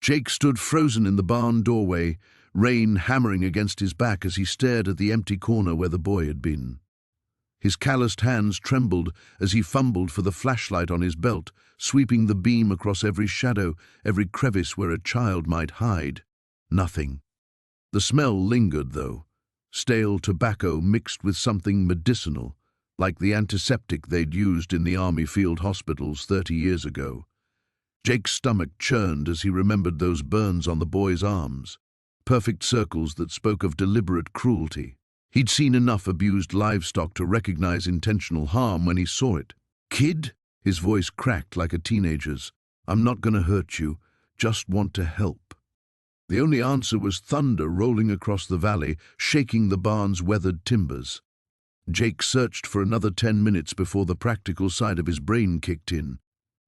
Jake stood frozen in the barn doorway, rain hammering against his back as he stared at the empty corner where the boy had been. His calloused hands trembled as he fumbled for the flashlight on his belt, sweeping the beam across every shadow, every crevice where a child might hide. Nothing. The smell lingered, though. Stale tobacco mixed with something medicinal, like the antiseptic they'd used in the army field hospitals 30 years ago. Jake's stomach churned as he remembered those burns on the boy's arms, perfect circles that spoke of deliberate cruelty. He'd seen enough abused livestock to recognize intentional harm when he saw it. "Kid?" His voice cracked like a teenager's. "I'm not gonna hurt you, just want to help." The only answer was thunder rolling across the valley, shaking the barn's weathered timbers. Jake searched for another 10 minutes before the practical side of his brain kicked in.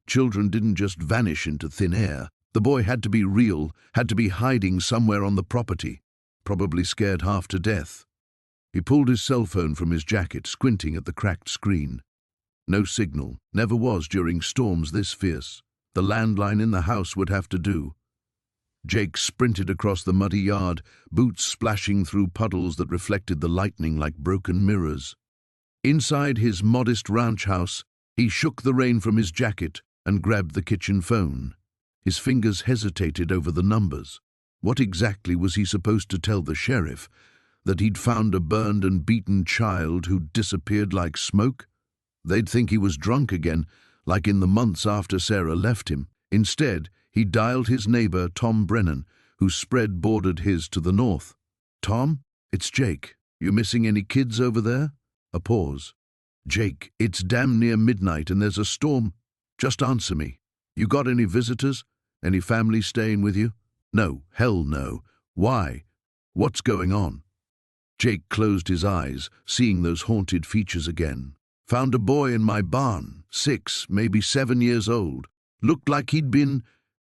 Children didn't just vanish into thin air. The boy had to be real, had to be hiding somewhere on the property, probably scared half to death. He pulled his cell phone from his jacket, squinting at the cracked screen. No signal, never was during storms this fierce. The landline in the house would have to do. Jake sprinted across the muddy yard, boots splashing through puddles that reflected the lightning like broken mirrors. Inside his modest ranch house, he shook the rain from his jacket and grabbed the kitchen phone. His fingers hesitated over the numbers. What exactly was he supposed to tell the sheriff? That he'd found a burned and beaten child who'd disappeared like smoke? They'd think he was drunk again, like in the months after Sarah left him. Instead, he dialed his neighbor, Tom Brennan, whose spread bordered his to the north. "Tom, it's Jake. You missing any kids over there?" A pause. "Jake, it's damn near midnight and there's a storm. Just answer me. You got any visitors? Any family staying with you?" "No, hell no. Why? What's going on?" Jake closed his eyes, seeing those haunted features again. "Found a boy in my barn, 6, maybe 7 years old. Looked like he'd been..."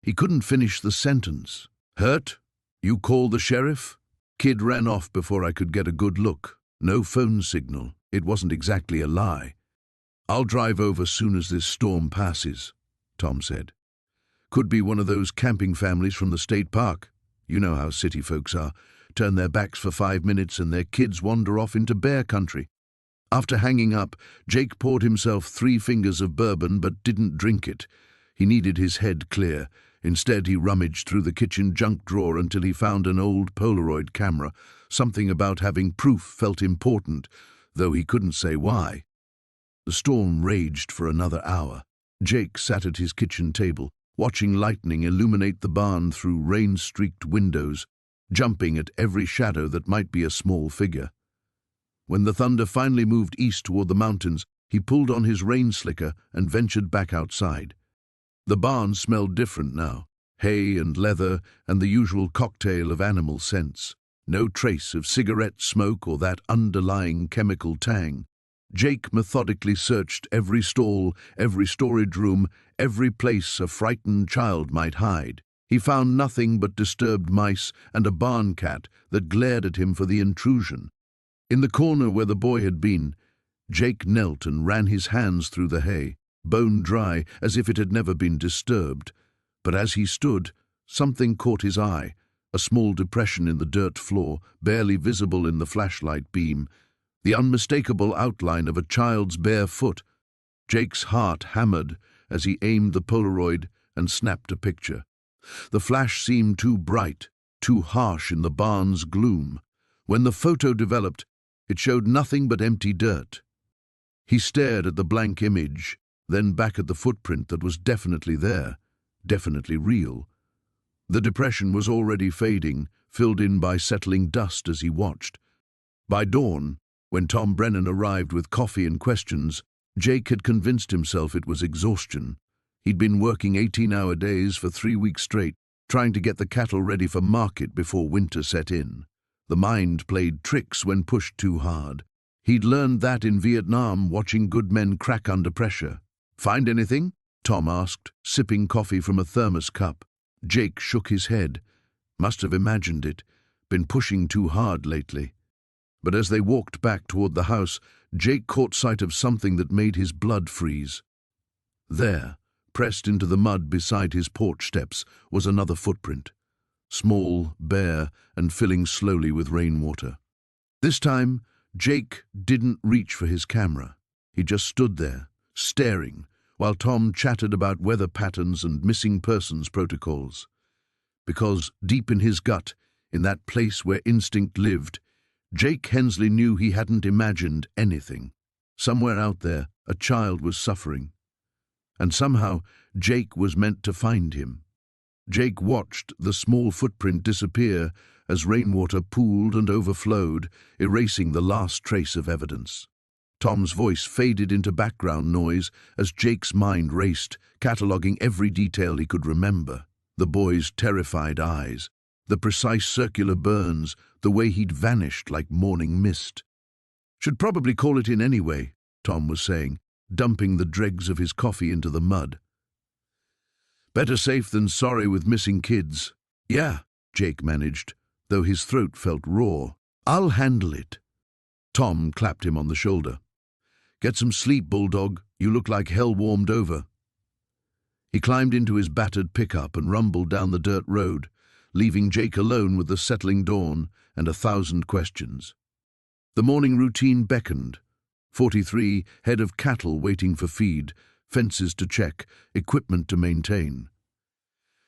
He couldn't finish the sentence. "Hurt? You call the sheriff?" Kid ran off before I could get a good look. No phone signal. It wasn't exactly a lie. "I'll drive over soon as this storm passes," Tom said. "Could be one of those camping families from the state park. You know how city folks are. Turn their backs for 5 minutes and their kids wander off into bear country." After hanging up, Jake poured himself 3 fingers of bourbon but didn't drink it. He needed his head clear. Instead, he rummaged through the kitchen junk drawer until he found an old Polaroid camera. Something about having proof felt important, though he couldn't say why. The storm raged for another hour. Jake sat at his kitchen table, watching lightning illuminate the barn through rain-streaked windows, jumping at every shadow that might be a small figure. When the thunder finally moved east toward the mountains, he pulled on his rain slicker and ventured back outside. The barn smelled different now, hay and leather and the usual cocktail of animal scents. No trace of cigarette smoke or that underlying chemical tang. Jake methodically searched every stall, every storage room, every place a frightened child might hide. He found nothing but disturbed mice and a barn cat that glared at him for the intrusion. In the corner where the boy had been, Jake knelt and ran his hands through the hay, bone dry as if it had never been disturbed. But as he stood, something caught his eye, a small depression in the dirt floor, barely visible in the flashlight beam, the unmistakable outline of a child's bare foot. Jake's heart hammered as he aimed the Polaroid and snapped a picture. The flash seemed too bright, too harsh in the barn's gloom. When the photo developed, it showed nothing but empty dirt. He stared at the blank image, then back at the footprint that was definitely there, definitely real. The depression was already fading, filled in by settling dust as he watched. By dawn, when Tom Brennan arrived with coffee and questions, Jake had convinced himself it was exhaustion. He'd been working 18-hour days for 3 weeks straight, trying to get the cattle ready for market before winter set in. The mind played tricks when pushed too hard. He'd learned that in Vietnam, watching good men crack under pressure. "Find anything?" Tom asked, sipping coffee from a thermos cup. Jake shook his head. Must have imagined it. Been pushing too hard lately. But as they walked back toward the house, Jake caught sight of something that made his blood freeze. There, Pressed into the mud beside his porch steps was another footprint, small, bare, and filling slowly with rainwater. This time, Jake didn't reach for his camera. He just stood there, staring, while Tom chatted about weather patterns and missing persons protocols. Because deep in his gut, in that place where instinct lived, Jake Hensley knew he hadn't imagined anything. Somewhere out there, a child was suffering. And somehow, Jake was meant to find him. Jake watched the small footprint disappear as rainwater pooled and overflowed, erasing the last trace of evidence. Tom's voice faded into background noise as Jake's mind raced, cataloguing every detail he could remember. The boy's terrified eyes, the precise circular burns, the way he'd vanished like morning mist. "Should probably call it in anyway," Tom was saying, dumping the dregs of his coffee into the mud. "Better safe than sorry with missing kids." "Yeah," Jake managed, though his throat felt raw. "I'll handle it." Tom clapped him on the shoulder. "Get some sleep, Bulldog. You look like hell warmed over." He climbed into his battered pickup and rumbled down the dirt road, leaving Jake alone with the settling dawn and 1,000 questions. The morning routine beckoned. 43 head of cattle waiting for feed, fences to check, equipment to maintain.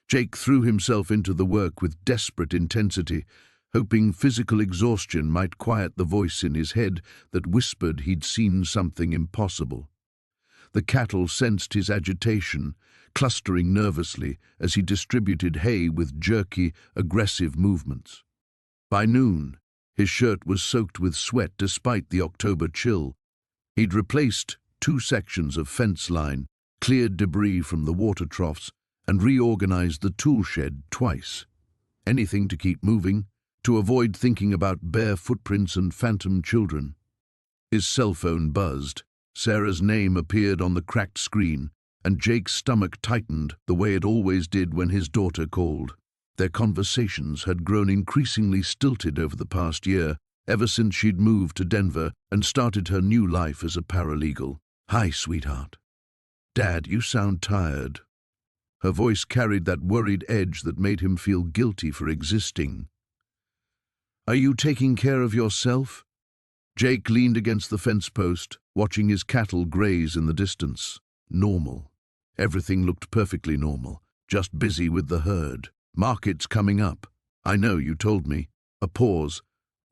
Jake threw himself into the work with desperate intensity, hoping physical exhaustion might quiet the voice in his head that whispered he'd seen something impossible. The cattle sensed his agitation, clustering nervously as he distributed hay with jerky, aggressive movements. By noon, his shirt was soaked with sweat despite the October chill. He'd replaced 2 sections of fence line, cleared debris from the water troughs, and reorganized the tool shed twice. Anything to keep moving, to avoid thinking about bare footprints and phantom children. His cell phone buzzed. Sarah's name appeared on the cracked screen, and Jake's stomach tightened the way it always did when his daughter called. Their conversations had grown increasingly stilted over the past year, ever since she'd moved to Denver and started her new life as a paralegal. "Hi, sweetheart." "Dad, you sound tired." Her voice carried that worried edge that made him feel guilty for existing. "Are you taking care of yourself?" Jake leaned against the fence post, watching his cattle graze in the distance. Normal. Everything looked perfectly normal, just busy with the herd. "Market's coming up. I know, you told me." A pause.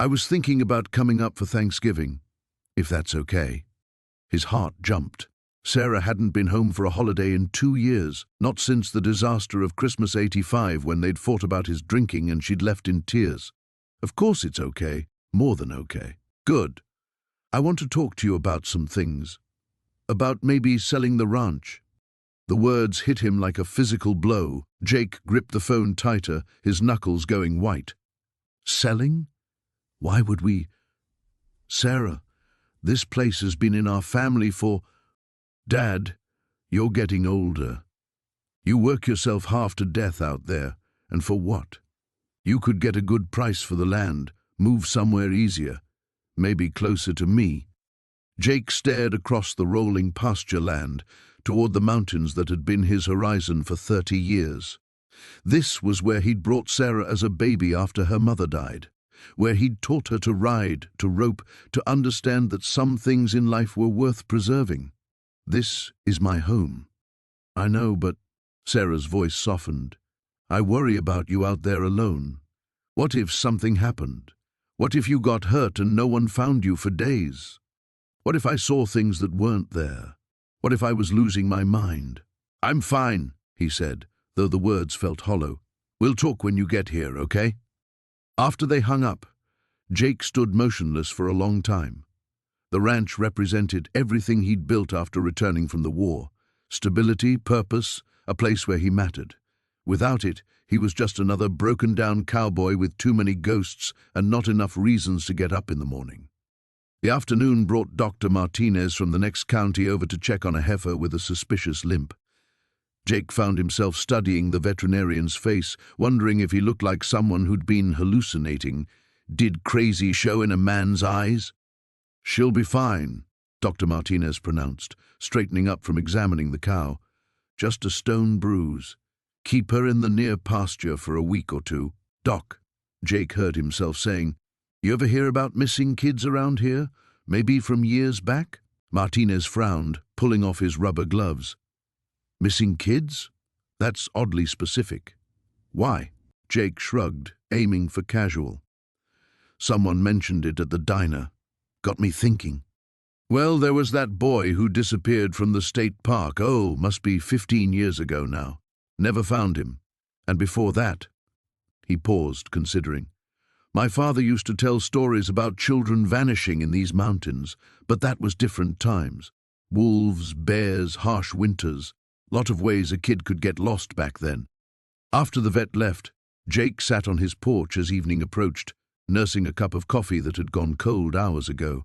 "I was thinking about coming up for Thanksgiving, if that's okay." His heart jumped. Sarah hadn't been home for a holiday in 2 years, not since the disaster of Christmas '85 when they'd fought about his drinking and she'd left in tears. "Of course it's okay. More than okay." "Good. I want to talk to you about some things. About maybe selling the ranch." The words hit him like a physical blow. Jake gripped the phone tighter, his knuckles going white. "Selling? Why would we?" "Sarah, this place has been in our family for—" "Dad, you're getting older. You work yourself half to death out there, and for what? You could get a good price for the land, move somewhere easier, maybe closer to me." Jake stared across the rolling pasture land toward the mountains that had been his horizon for 30 years. This was where he'd brought Sarah as a baby after her mother died, where he'd taught her to ride, to rope, to understand that some things in life were worth preserving. "This is my home." "I know, but—" Sarah's voice softened. "I worry about you out there alone. What if something happened? What if you got hurt and no one found you for days? What if I saw things that weren't there? What if I was losing my mind?" "I'm fine," he said, though the words felt hollow. "We'll talk when you get here, okay?" After they hung up, Jake stood motionless for a long time. The ranch represented everything he'd built after returning from the war. Stability, purpose, a place where he mattered. Without it, he was just another broken-down cowboy with too many ghosts and not enough reasons to get up in the morning. The afternoon brought Dr. Martinez from the next county over to check on a heifer with a suspicious limp. Jake found himself studying the veterinarian's face, wondering if he looked like someone who'd been hallucinating. Did crazy show in a man's eyes? "She'll be fine," Dr. Martinez pronounced, straightening up from examining the cow. just a stone bruise. Keep her in the near pasture for a week or two. Doc, Jake heard himself saying, you ever hear about missing kids around here? Maybe from years back? Martinez frowned, pulling off his rubber gloves. Missing kids? That's oddly specific. Why? Jake shrugged, aiming for casual. Someone mentioned it at the diner. Got me thinking. Well, there was that boy who disappeared from the state park. Oh, must be 15 years ago now. Never found him. And before that... He paused, considering. My father used to tell stories about children vanishing in these mountains, but that was different times. Wolves, bears, harsh winters. Lot of ways a kid could get lost back then. After the vet left, Jake sat on his porch as evening approached, nursing a cup of coffee that had gone cold hours ago.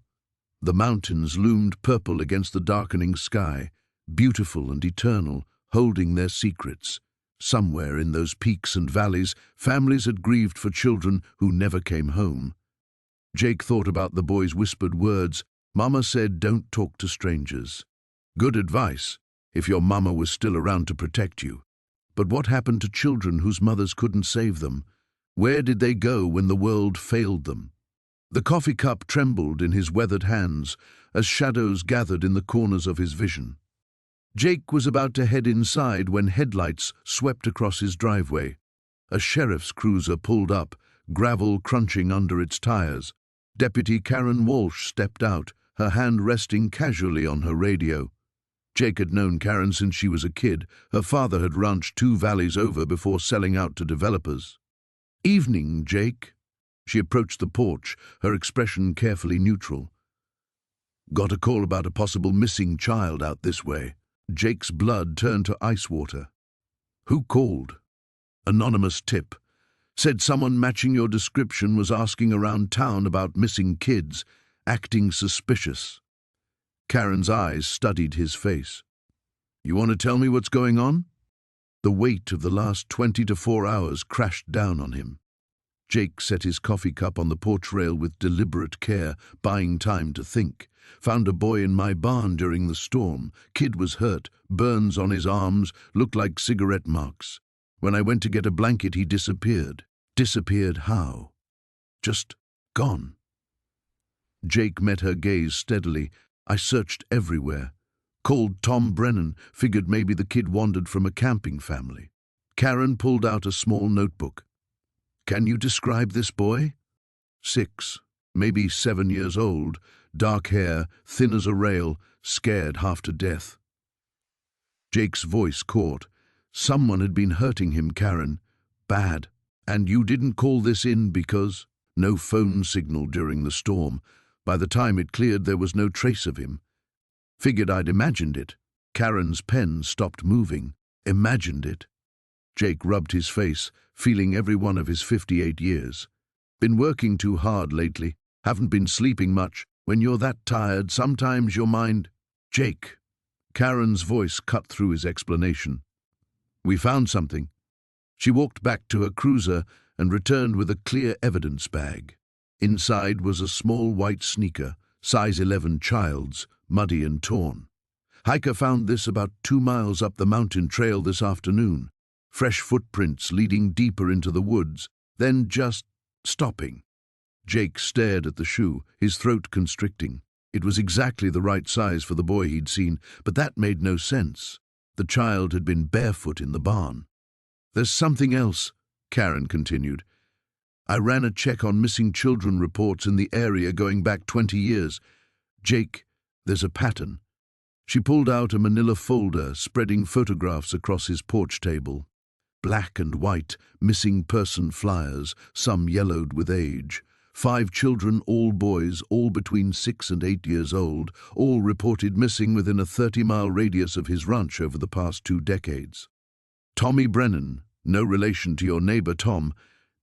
The mountains loomed purple against the darkening sky, beautiful and eternal, holding their secrets. Somewhere in those peaks and valleys, families had grieved for children who never came home. Jake thought about the boy's whispered words. Mama said, don't talk to strangers. Good advice, if your mama was still around to protect you. But what happened to children whose mothers couldn't save them? Where did they go when the world failed them? The coffee cup trembled in his weathered hands as shadows gathered in the corners of his vision. Jake was about to head inside when headlights swept across his driveway. A sheriff's cruiser pulled up, gravel crunching under its tires. Deputy Karen Walsh stepped out, her hand resting casually on her radio. Jake had known Karen since she was a kid. Her father had ranched 2 valleys over before selling out to developers. Evening, Jake. She approached the porch, her expression carefully neutral. Got a call about a possible missing child out this way. Jake's blood turned to ice water. Who called? Anonymous tip. Said someone matching your description was asking around town about missing kids, acting suspicious. Karen's eyes studied his face. You want to tell me what's going on? The weight of the last 24 hours crashed down on him. Jake set his coffee cup on the porch rail with deliberate care, buying time to think. Found a boy in my barn during the storm. Kid was hurt, burns on his arms, looked like cigarette marks. When I went to get a blanket, he disappeared. Disappeared how? Just gone. Jake met her gaze steadily. I searched everywhere. Called Tom Brennan, figured maybe the kid wandered from a camping family. Karen pulled out a small notebook. Can you describe this boy? 6, maybe 7 years old, dark hair, thin as a rail, scared half to death. Jake's voice caught. Someone had been hurting him, Karen. Bad. And you didn't call this in because... No phone signal during the storm. By the time it cleared, there was no trace of him. Figured I'd imagined it. Karen's pen stopped moving. Imagined it. Jake rubbed his face, feeling every one of his 58 years. Been working too hard lately. Haven't been sleeping much. When you're that tired, sometimes your mind... Jake. Karen's voice cut through his explanation. We found something. She walked back to her cruiser and returned with a clear evidence bag. Inside was a small white sneaker, size 11 child's, muddy and torn. Hiker found this about 2 miles up the mountain trail this afternoon. Fresh footprints leading deeper into the woods, then just stopping. Jake stared at the shoe, his throat constricting. It was exactly the right size for the boy he'd seen, but that made no sense. The child had been barefoot in the barn. There's something else, Karen continued. I ran a check on missing children reports in the area going back 20 years. Jake, there's a pattern. She pulled out a manila folder, spreading photographs across his porch table. Black and white, missing person flyers, some yellowed with age. 5 children, all boys, all between 6 and 8 years old, all reported missing within a 30-mile radius of his ranch over the past 2 decades. Tommy Brennan, no relation to your neighbor Tom,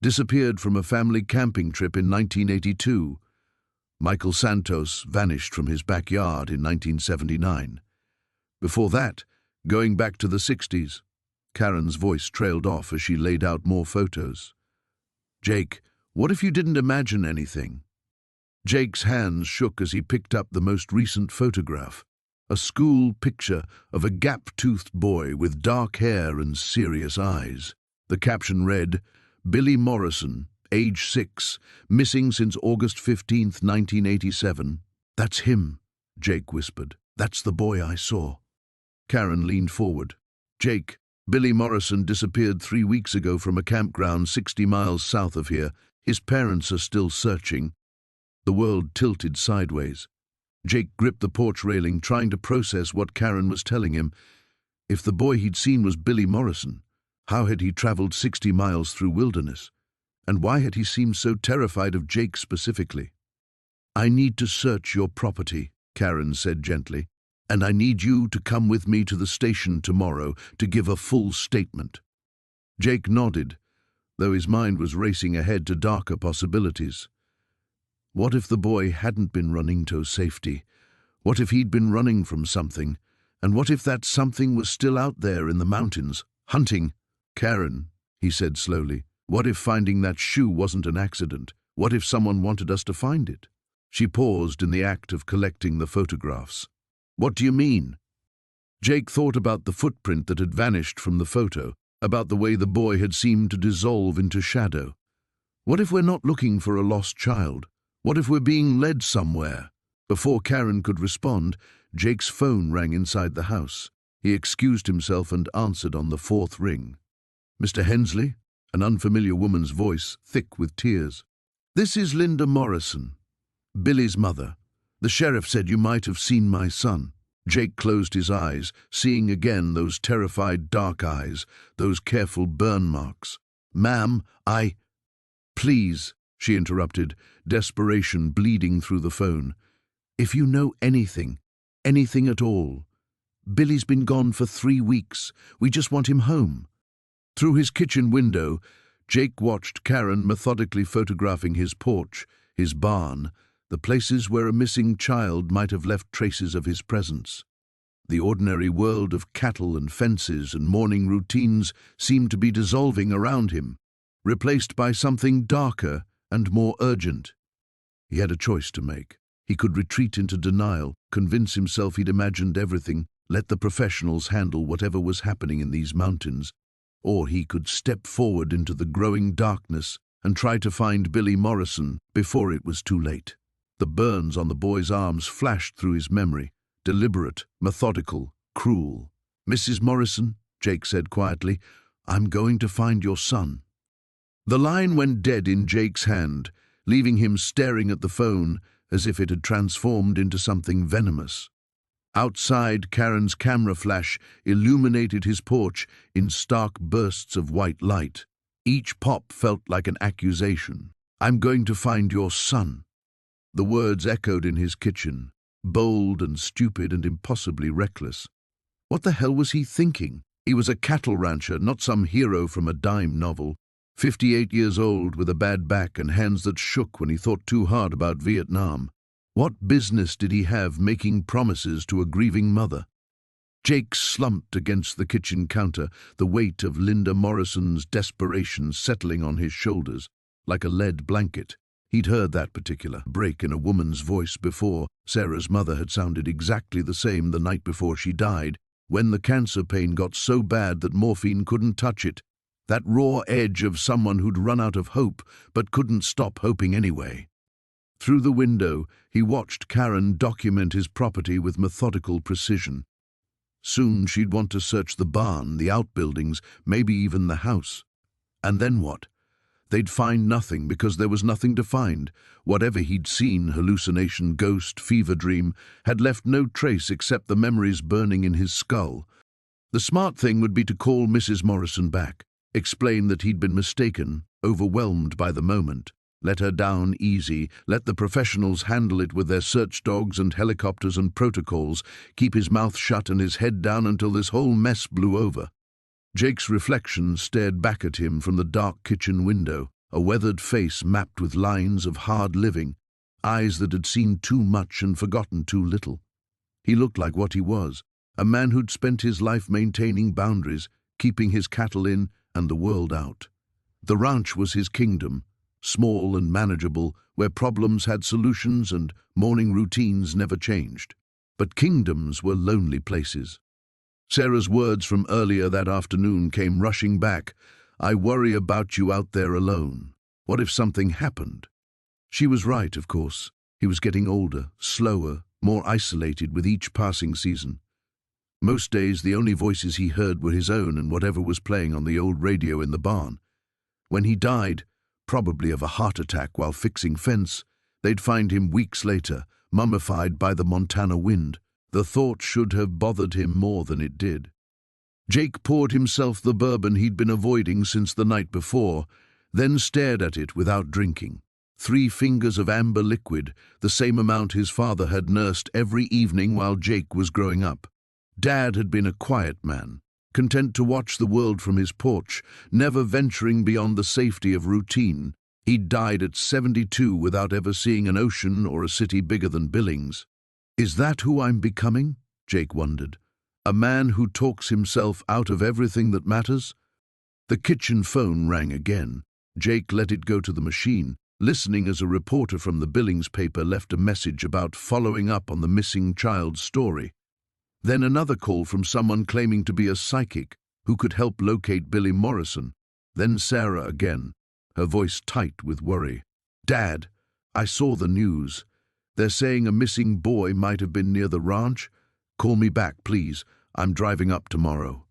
disappeared from a family camping trip in 1982. Michael Santos vanished from his backyard in 1979. Before that, going back to the 60s, Karen's voice trailed off as she laid out more photos. Jake, what if you didn't imagine anything? Jake's hands shook as he picked up the most recent photograph. a school picture of a gap-toothed boy with dark hair and serious eyes. The caption read, "Billy Morrison, age 6, missing since August 15th, 1987. "That's him," Jake whispered. "That's the boy I saw." Karen leaned forward. "Jake, Billy Morrison disappeared 3 weeks ago from a campground 60 miles south of here. His parents are still searching." The world tilted sideways. Jake gripped the porch railing, trying to process what Karen was telling him. If the boy he'd seen was Billy Morrison, how had he traveled 60 miles through wilderness? And why had he seemed so terrified of Jake specifically? "I need to search your property," Karen said gently, "and I need you to come with me to the station tomorrow to give a full statement." Jake nodded, though his mind was racing ahead to darker possibilities. What if the boy hadn't been running to safety? What if he'd been running from something? And what if that something was still out there in the mountains, hunting? "Karen," he said slowly, "what if finding that shoe wasn't an accident? What if someone wanted us to find it?" She paused in the act of collecting the photographs. "What do you mean?" Jake thought about the footprint that had vanished from the photo, about the way the boy had seemed to dissolve into shadow. What if we're not looking for a lost child? What if we're being led somewhere? Before Karen could respond, Jake's phone rang inside the house. He excused himself and answered on the 4th ring. "Mr. Hensley?" An unfamiliar woman's voice, thick with tears. "This is Linda Morrison, Billy's mother. The sheriff said you might have seen my son." Jake closed his eyes, seeing again those terrified dark eyes, those careful burn marks. "Ma'am, Please," she interrupted, desperation bleeding through the phone. "If you know anything at all. Billy's been gone for 3 weeks. We just want him home." Through his kitchen window, Jake watched Karen methodically photographing his porch, his barn, the places where a missing child might have left traces of his presence. The ordinary world of cattle and fences and morning routines seemed to be dissolving around him, replaced by something darker and more urgent. He had a choice to make. He could retreat into denial, convince himself he'd imagined everything, let the professionals handle whatever was happening in these mountains, or he could step forward into the growing darkness and try to find Billy Morrison before it was too late. The burns on the boy's arms flashed through his memory, deliberate, methodical, cruel. "Mrs. Morrison," Jake said quietly, "I'm going to find your son." The line went dead in Jake's hand, leaving him staring at the phone as if it had transformed into something venomous. Outside, Karen's camera flash illuminated his porch in stark bursts of white light. Each pop felt like an accusation. "I'm going to find your son." The words echoed in his kitchen, bold and stupid and impossibly reckless. What the hell was he thinking? He was a cattle rancher, not some hero from a dime novel. 58 years old, with a bad back and hands that shook when he thought too hard about Vietnam. What business did he have making promises to a grieving mother? Jake slumped against the kitchen counter, the weight of Linda Morrison's desperation settling on his shoulders like a lead blanket. He'd heard that particular break in a woman's voice before. Sarah's mother had sounded exactly the same the night before she died, when the cancer pain got so bad that morphine couldn't touch it. That raw edge of someone who'd run out of hope but couldn't stop hoping anyway. Through the window, he watched Karen document his property with methodical precision. Soon she'd want to search the barn, the outbuildings, maybe even the house. And then what? They'd find nothing because there was nothing to find. Whatever he'd seen, hallucination, ghost, fever dream, had left no trace except the memories burning in his skull. The smart thing would be to call Mrs. Morrison back, explain that he'd been mistaken, overwhelmed by the moment. Let her down easy, let the professionals handle it with their search dogs and helicopters and protocols, keep his mouth shut and his head down until this whole mess blew over. Jake's reflection stared back at him from the dark kitchen window, a weathered face mapped with lines of hard living, eyes that had seen too much and forgotten too little. He looked like what he was, a man who'd spent his life maintaining boundaries, keeping his cattle in and the world out. The ranch was his kingdom, small and manageable, where problems had solutions and morning routines never changed. but kingdoms were lonely places. Sarah's words from earlier that afternoon came rushing back. "I worry about you out there alone. What if something happened?" She was right, of course. He was getting older, slower, more isolated with each passing season. Most days, the only voices he heard were his own and whatever was playing on the old radio in the barn. When he died, probably of a heart attack while fixing fence, they'd find him weeks later, mummified by the Montana wind. The thought should have bothered him more than it did. Jake poured himself the bourbon he'd been avoiding since the night before, then stared at it without drinking. 3 fingers of amber liquid, the same amount his father had nursed every evening while Jake was growing up. Dad had been a quiet man, content to watch the world from his porch, never venturing beyond the safety of routine. He'd died at 72 without ever seeing an ocean or a city bigger than Billings. Is that who I'm becoming? Jake wondered. A man who talks himself out of everything that matters? The kitchen phone rang again. Jake let it go to the machine, listening as a reporter from the Billings paper left a message about following up on the missing child's story. Then another call from someone claiming to be a psychic who could help locate Billy Morrison. Then Sarah again, her voice tight with worry. "Dad, I saw the news. They're saying a missing boy might have been near the ranch. Call me back, please. I'm driving up tomorrow."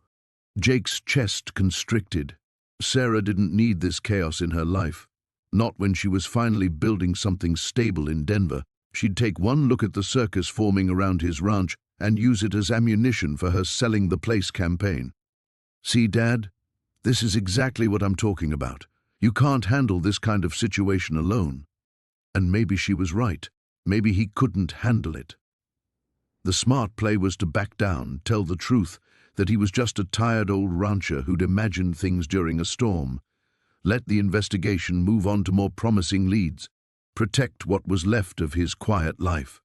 Jake's chest constricted. Sarah didn't need this chaos in her life. Not when she was finally building something stable in Denver. She'd take one look at the circus forming around his ranch and use it as ammunition for her selling the place campaign. "See, Dad, this is exactly what I'm talking about. You can't handle this kind of situation alone." And maybe she was right. Maybe he couldn't handle it. The smart play was to back down, tell the truth, that he was just a tired old rancher who'd imagined things during a storm. Let the investigation move on to more promising leads. Protect what was left of his quiet life.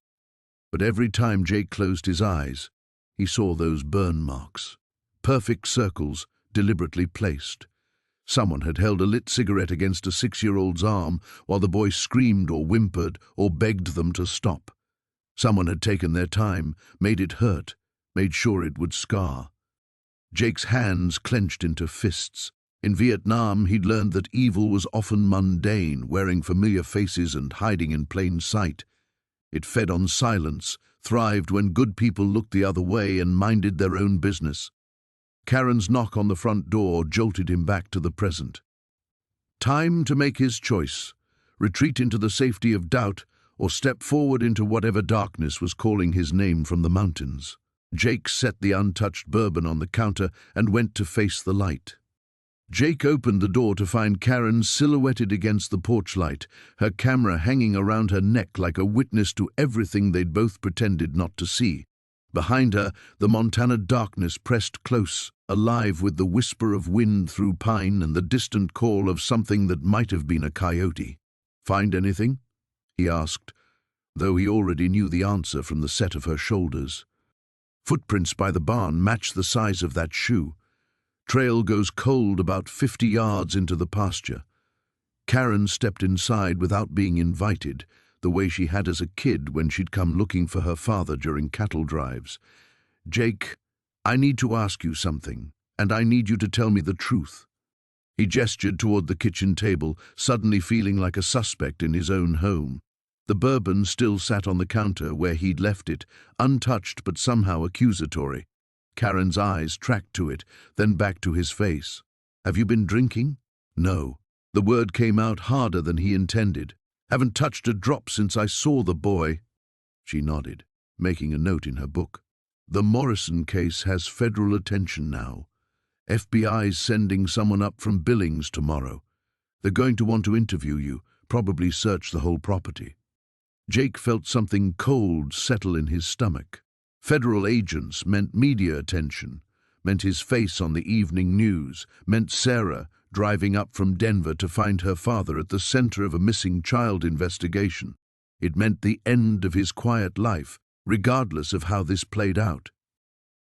But every time Jake closed his eyes, he saw those burn marks. Perfect circles, deliberately placed. Someone had held a lit cigarette against a 6-year-old's arm while the boy screamed or whimpered or begged them to stop. Someone had taken their time, made it hurt, made sure it would scar. Jake's hands clenched into fists. In Vietnam, he'd learned that evil was often mundane, wearing familiar faces and hiding in plain sight. It fed on silence, thrived when good people looked the other way and minded their own business. Karen's knock on the front door jolted him back to the present. Time to make his choice, retreat into the safety of doubt, or step forward into whatever darkness was calling his name from the mountains. Jake set the untouched bourbon on the counter and went to face the light. Jake opened the door to find Karen silhouetted against the porch light, her camera hanging around her neck like a witness to everything they'd both pretended not to see. Behind her, the Montana darkness pressed close, alive with the whisper of wind through pine and the distant call of something that might have been a coyote. "Find anything?" he asked, though he already knew the answer from the set of her shoulders. Footprints by the barn matched the size of that shoe. Trail goes cold about 50 yards into the pasture. Karen stepped inside without being invited, the way she had as a kid when she'd come looking for her father during cattle drives. "Jake, I need to ask you something, and I need you to tell me the truth." He gestured toward the kitchen table, suddenly feeling like a suspect in his own home. The bourbon still sat on the counter where he'd left it, untouched but somehow accusatory. Karen's eyes tracked to it, then back to his face. "Have you been drinking?" "No." The word came out harder than he intended. "Haven't touched a drop since I saw the boy." She nodded, making a note in her book. "The Morrison case has federal attention now. FBI's sending someone up from Billings tomorrow. They're going to want to interview you, probably search the whole property." Jake felt something cold settle in his stomach. Federal agents meant media attention, meant his face on the evening news, meant Sarah driving up from Denver to find her father at the center of a missing child investigation. It meant the end of his quiet life, regardless of how this played out.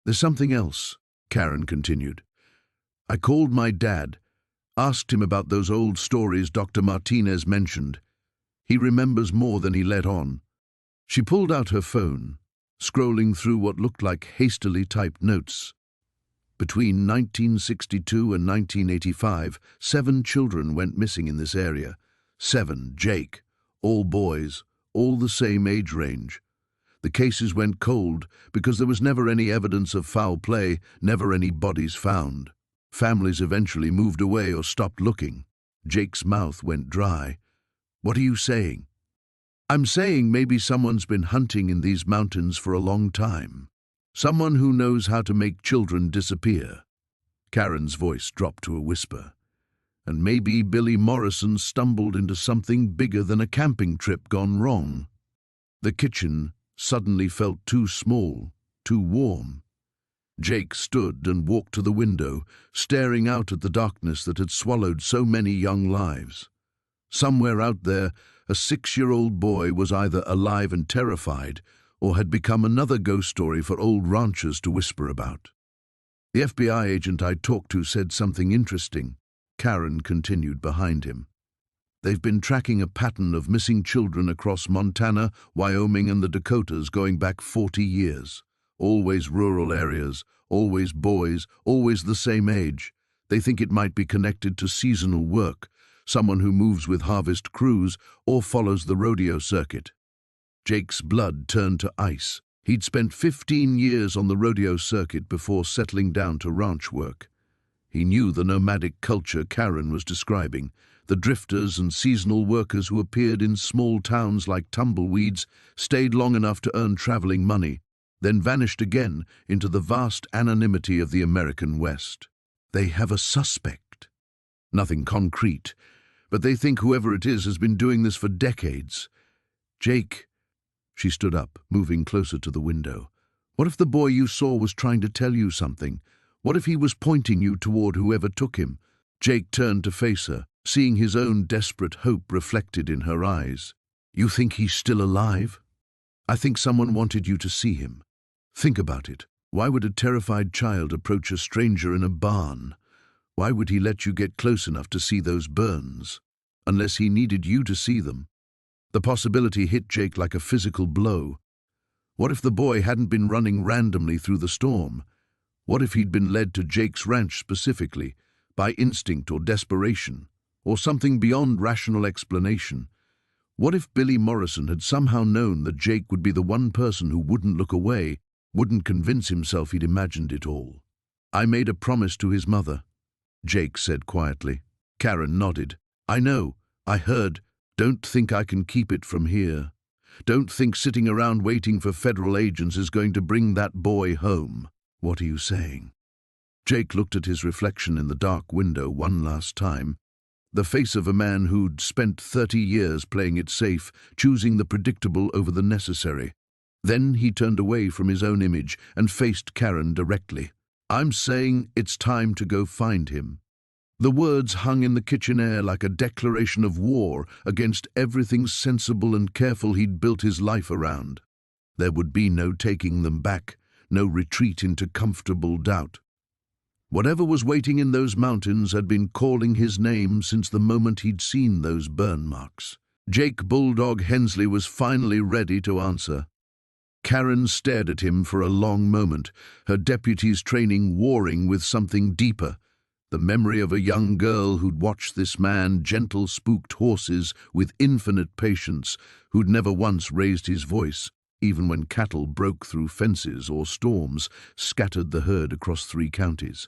"There's something else," Karen continued. "I called my dad, asked him about those old stories Dr. Martinez mentioned. He remembers more than he let on." She pulled out her phone. scrolling through what looked like hastily typed notes. Between 1962 and 1985, 7 children went missing in this area. 7, Jake, all boys, all the same age range. The cases went cold because there was never any evidence of foul play, never any bodies found. Families eventually moved away or stopped looking. Jake's mouth went dry. "What are you saying?" "I'm saying maybe someone's been hunting in these mountains for a long time. Someone who knows how to make children disappear." Karen's voice dropped to a whisper. "And maybe Billy Morrison stumbled into something bigger than a camping trip gone wrong." The kitchen suddenly felt too small, too warm. Jake stood and walked to the window, staring out at the darkness that had swallowed so many young lives. Somewhere out there, a 6-year-old boy was either alive and terrified or had become another ghost story for old ranchers to whisper about. "The FBI agent I talked to said something interesting," Karen continued behind him. "They've been tracking a pattern of missing children across Montana, Wyoming, and the Dakotas going back 40 years. Always rural areas, always boys, always the same age. They think it might be connected to seasonal work, someone who moves with harvest crews or follows the rodeo circuit." Jake's blood turned to ice. He'd spent 15 years on the rodeo circuit before settling down to ranch work. He knew the nomadic culture Karen was describing, the drifters and seasonal workers who appeared in small towns like tumbleweeds, stayed long enough to earn traveling money, then vanished again into the vast anonymity of the American West. "They have a suspect." "Nothing concrete, but they think whoever it is has been doing this for decades." "Jake," she stood up, moving closer to the window. "What if the boy you saw was trying to tell you something? What if he was pointing you toward whoever took him?" Jake turned to face her, seeing his own desperate hope reflected in her eyes. "You think he's still alive?" "I think someone wanted you to see him. Think about it. Why would a terrified child approach a stranger in a barn? Why would he let you get close enough to see those burns? Unless he needed you to see them." The possibility hit Jake like a physical blow. What if the boy hadn't been running randomly through the storm? What if he'd been led to Jake's ranch specifically, by instinct or desperation, or something beyond rational explanation? What if Billy Morrison had somehow known that Jake would be the one person who wouldn't look away, wouldn't convince himself he'd imagined it all? "I made a promise to his mother," Jake said quietly. Karen nodded. "I know, I heard. Don't think I can keep it from here. Don't think sitting around waiting for federal agents is going to bring that boy home." "What are you saying?" Jake looked at his reflection in the dark window one last time. The face of a man who'd spent 30 years playing it safe, choosing the predictable over the necessary. Then he turned away from his own image and faced Karen directly. "I'm saying it's time to go find him." The words hung in the kitchen air like a declaration of war against everything sensible and careful he'd built his life around. There would be no taking them back, no retreat into comfortable doubt. Whatever was waiting in those mountains had been calling his name since the moment he'd seen those burn marks. Jake Bulldog Hensley was finally ready to answer. Karen stared at him for a long moment, her deputy's training warring with something deeper. The memory of a young girl who'd watched this man gentle spooked horses with infinite patience, who'd never once raised his voice, even when cattle broke through fences or storms scattered the herd across 3 counties.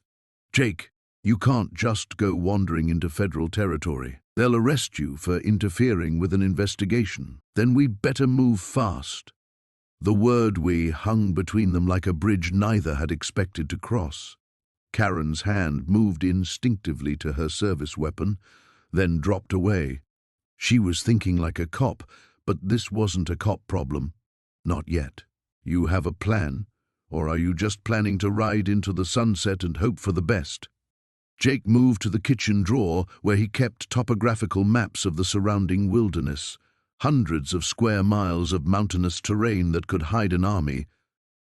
"Jake, you can't just go wandering into federal territory. They'll arrest you for interfering with an investigation. Then we better move fast." The word "we" hung between them like a bridge neither had expected to cross. Karen's hand moved instinctively to her service weapon, then dropped away. She was thinking like a cop, but this wasn't a cop problem. Not yet. "You have a plan, or are you just planning to ride into the sunset and hope for the best?" Jake moved to the kitchen drawer where he kept topographical maps of the surrounding wilderness, hundreds of square miles of mountainous terrain that could hide an army,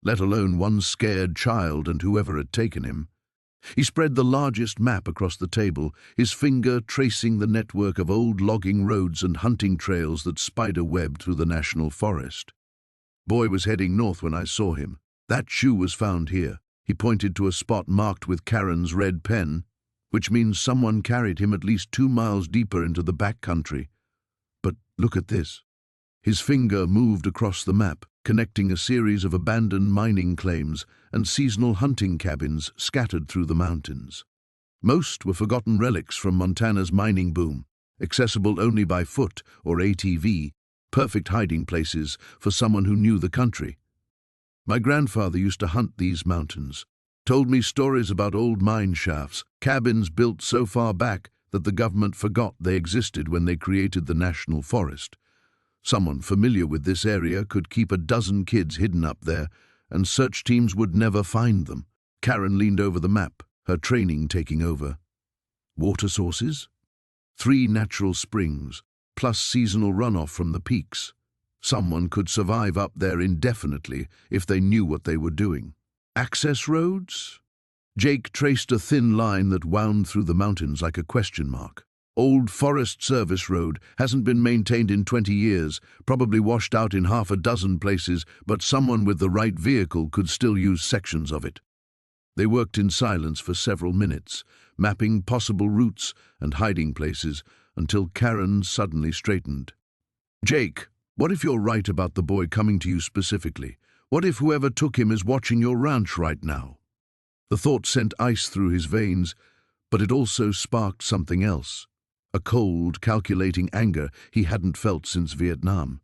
let alone one scared child and whoever had taken him. He spread the largest map across the table, his finger tracing the network of old logging roads and hunting trails that spider-webbed through the national forest. Boy was heading north when I saw him. That shoe was found here. He pointed to a spot marked with Karen's red pen, which means someone carried him at least 2 miles deeper into the back country. But look at this. His finger moved across the map, connecting a series of abandoned mining claims and seasonal hunting cabins scattered through the mountains. Most were forgotten relics from Montana's mining boom, accessible only by foot or ATV, perfect hiding places for someone who knew the country. My grandfather used to hunt these mountains, told me stories about old mine shafts, cabins built so far back that the government forgot they existed when they created the national forest. Someone familiar with this area could keep a dozen kids hidden up there, and search teams would never find them. Karen leaned over the map, her training taking over. Water sources? 3 natural springs, plus seasonal runoff from the peaks. Someone could survive up there indefinitely if they knew what they were doing. Access roads? Jake traced a thin line that wound through the mountains like a question mark. Old Forest Service Road hasn't been maintained in 20 years, probably washed out in half a dozen places, but someone with the right vehicle could still use sections of it. They worked in silence for several minutes, mapping possible routes and hiding places, until Karen suddenly straightened. Jake, what if you're right about the boy coming to you specifically? What if whoever took him is watching your ranch right now? The thought sent ice through his veins, but it also sparked something else. A cold, calculating anger he hadn't felt since Vietnam.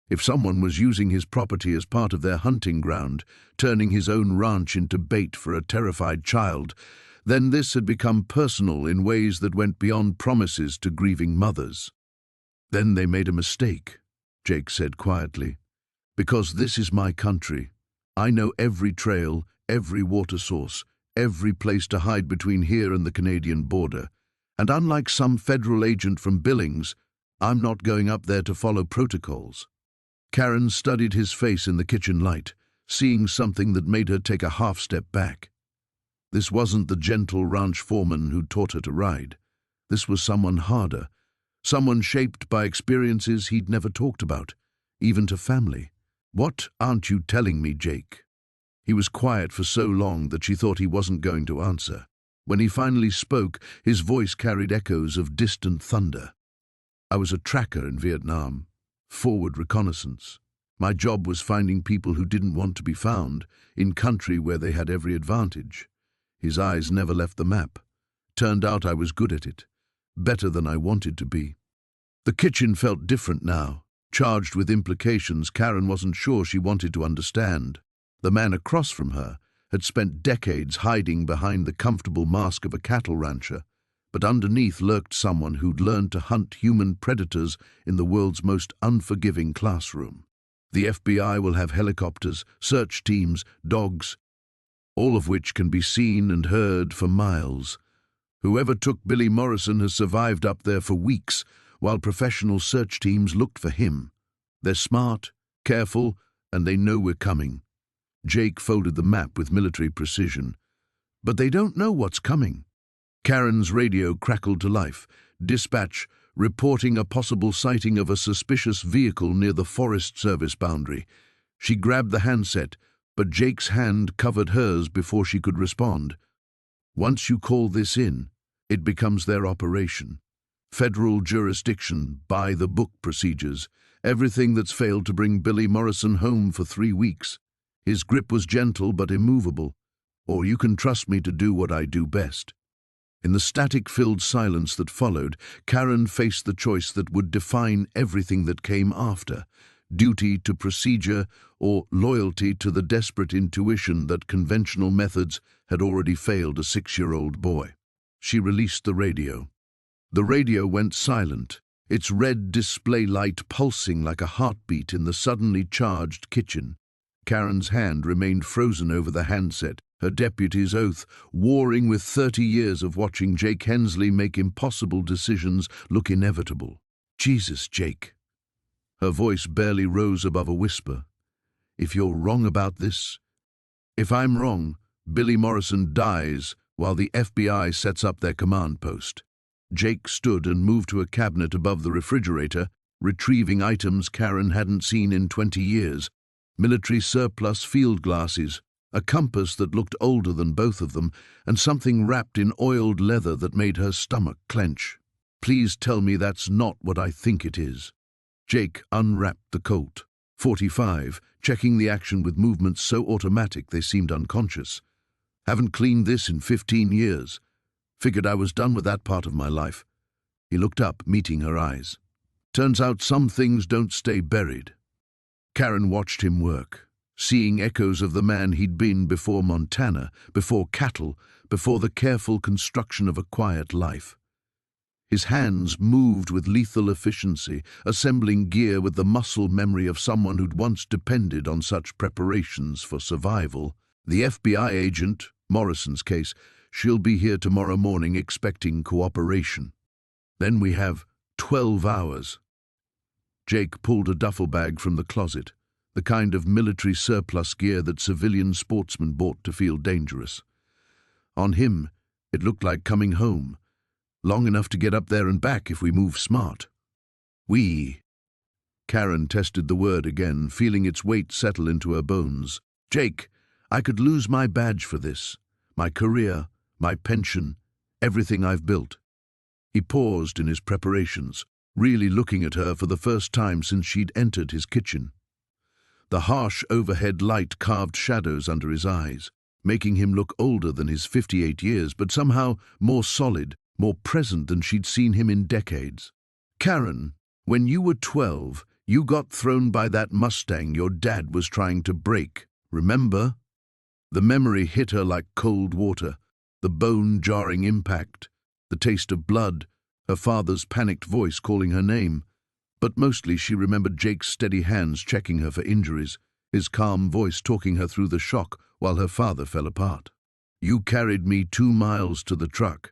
If someone was using his property as part of their hunting ground, turning his own ranch into bait for a terrified child, then this had become personal in ways that went beyond promises to grieving mothers. Then they made a mistake, Jake said quietly. Because this is my country. I know every trail, every water source, every place to hide between here and the Canadian border. And unlike some federal agent from Billings, I'm not going up there to follow protocols. Karen studied his face in the kitchen light, seeing something that made her take a half-step back. This wasn't the gentle ranch foreman who'd taught her to ride. This was someone harder, someone shaped by experiences he'd never talked about, even to family. What aren't you telling me, Jake? He was quiet for so long that she thought he wasn't going to answer. When he finally spoke, his voice carried echoes of distant thunder. I was a tracker in Vietnam, forward reconnaissance. My job was finding people who didn't want to be found, in country where they had every advantage. His eyes never left the map. Turned out I was good at it, better than I wanted to be. The kitchen felt different now, charged with implications Karen wasn't sure she wanted to understand. The man across from her had spent decades hiding behind the comfortable mask of a cattle rancher, but underneath lurked someone who'd learned to hunt human predators in the world's most unforgiving classroom. The FBI will have helicopters, search teams, dogs, all of which can be seen and heard for miles. Whoever took Billy Morrison has survived up there for weeks, while professional search teams looked for him. They're smart, careful, and they know we're coming. Jake folded the map with military precision. But they don't know what's coming. Karen's radio crackled to life. Dispatch, reporting a possible sighting of a suspicious vehicle near the Forest Service boundary. She grabbed the handset, but Jake's hand covered hers before she could respond. Once you call this in, it becomes their operation. Federal jurisdiction, by-the-book procedures, everything that's failed to bring Billy Morrison home for 3 weeks. His grip was gentle but immovable. Or you can trust me to do what I do best. In the static-filled silence that followed, Karen faced the choice that would define everything that came after: duty to procedure or loyalty to the desperate intuition that conventional methods had already failed a 6-year-old boy. She released the radio. The radio went silent, its red display light pulsing like a heartbeat in the suddenly charged kitchen. Karen's hand remained frozen over the handset, her deputy's oath warring with 30 years of watching Jake Hensley make impossible decisions look inevitable. Jesus, Jake. Her voice barely rose above a whisper. If you're wrong about this, if I'm wrong, Billy Morrison dies while the FBI sets up their command post. Jake stood and moved to a cabinet above the refrigerator, retrieving items Karen hadn't seen in 20 years. military surplus field glasses, a compass that looked older than both of them, and something wrapped in oiled leather that made her stomach clench. Please tell me that's not what I think it is. Jake unwrapped the Colt .45, checking the action with movements so automatic they seemed unconscious. Haven't cleaned this in 15 years. Figured I was done with that part of my life. He looked up, meeting her eyes. Turns out some things don't stay buried. Karen watched him work, seeing echoes of the man he'd been before Montana, before cattle, before the careful construction of a quiet life. His hands moved with lethal efficiency, assembling gear with the muscle memory of someone who'd once depended on such preparations for survival. The FBI agent, Morrison's case, she'll be here tomorrow morning expecting cooperation. Then we have 12 hours. Jake pulled a duffel bag from the closet, the kind of military surplus gear that civilian sportsmen bought to feel dangerous. On him, it looked like coming home. Long enough to get up there and back if we move smart. Karen tested the word again, feeling its weight settle into her bones. Jake, I could lose my badge for this, my career, my pension, everything I've built. He paused in his preparations, really looking at her for the first time since she'd entered his kitchen. The harsh overhead light carved shadows under his eyes, making him look older than his 58 years, but somehow more solid, more present than she'd seen him in decades. Karen, when you were 12, you got thrown by that Mustang your dad was trying to break, remember? The memory hit her like cold water, the bone-jarring impact, the taste of blood, her father's panicked voice calling her name. But mostly she remembered Jake's steady hands checking her for injuries, his calm voice talking her through the shock while her father fell apart. You carried me 2 miles to the truck.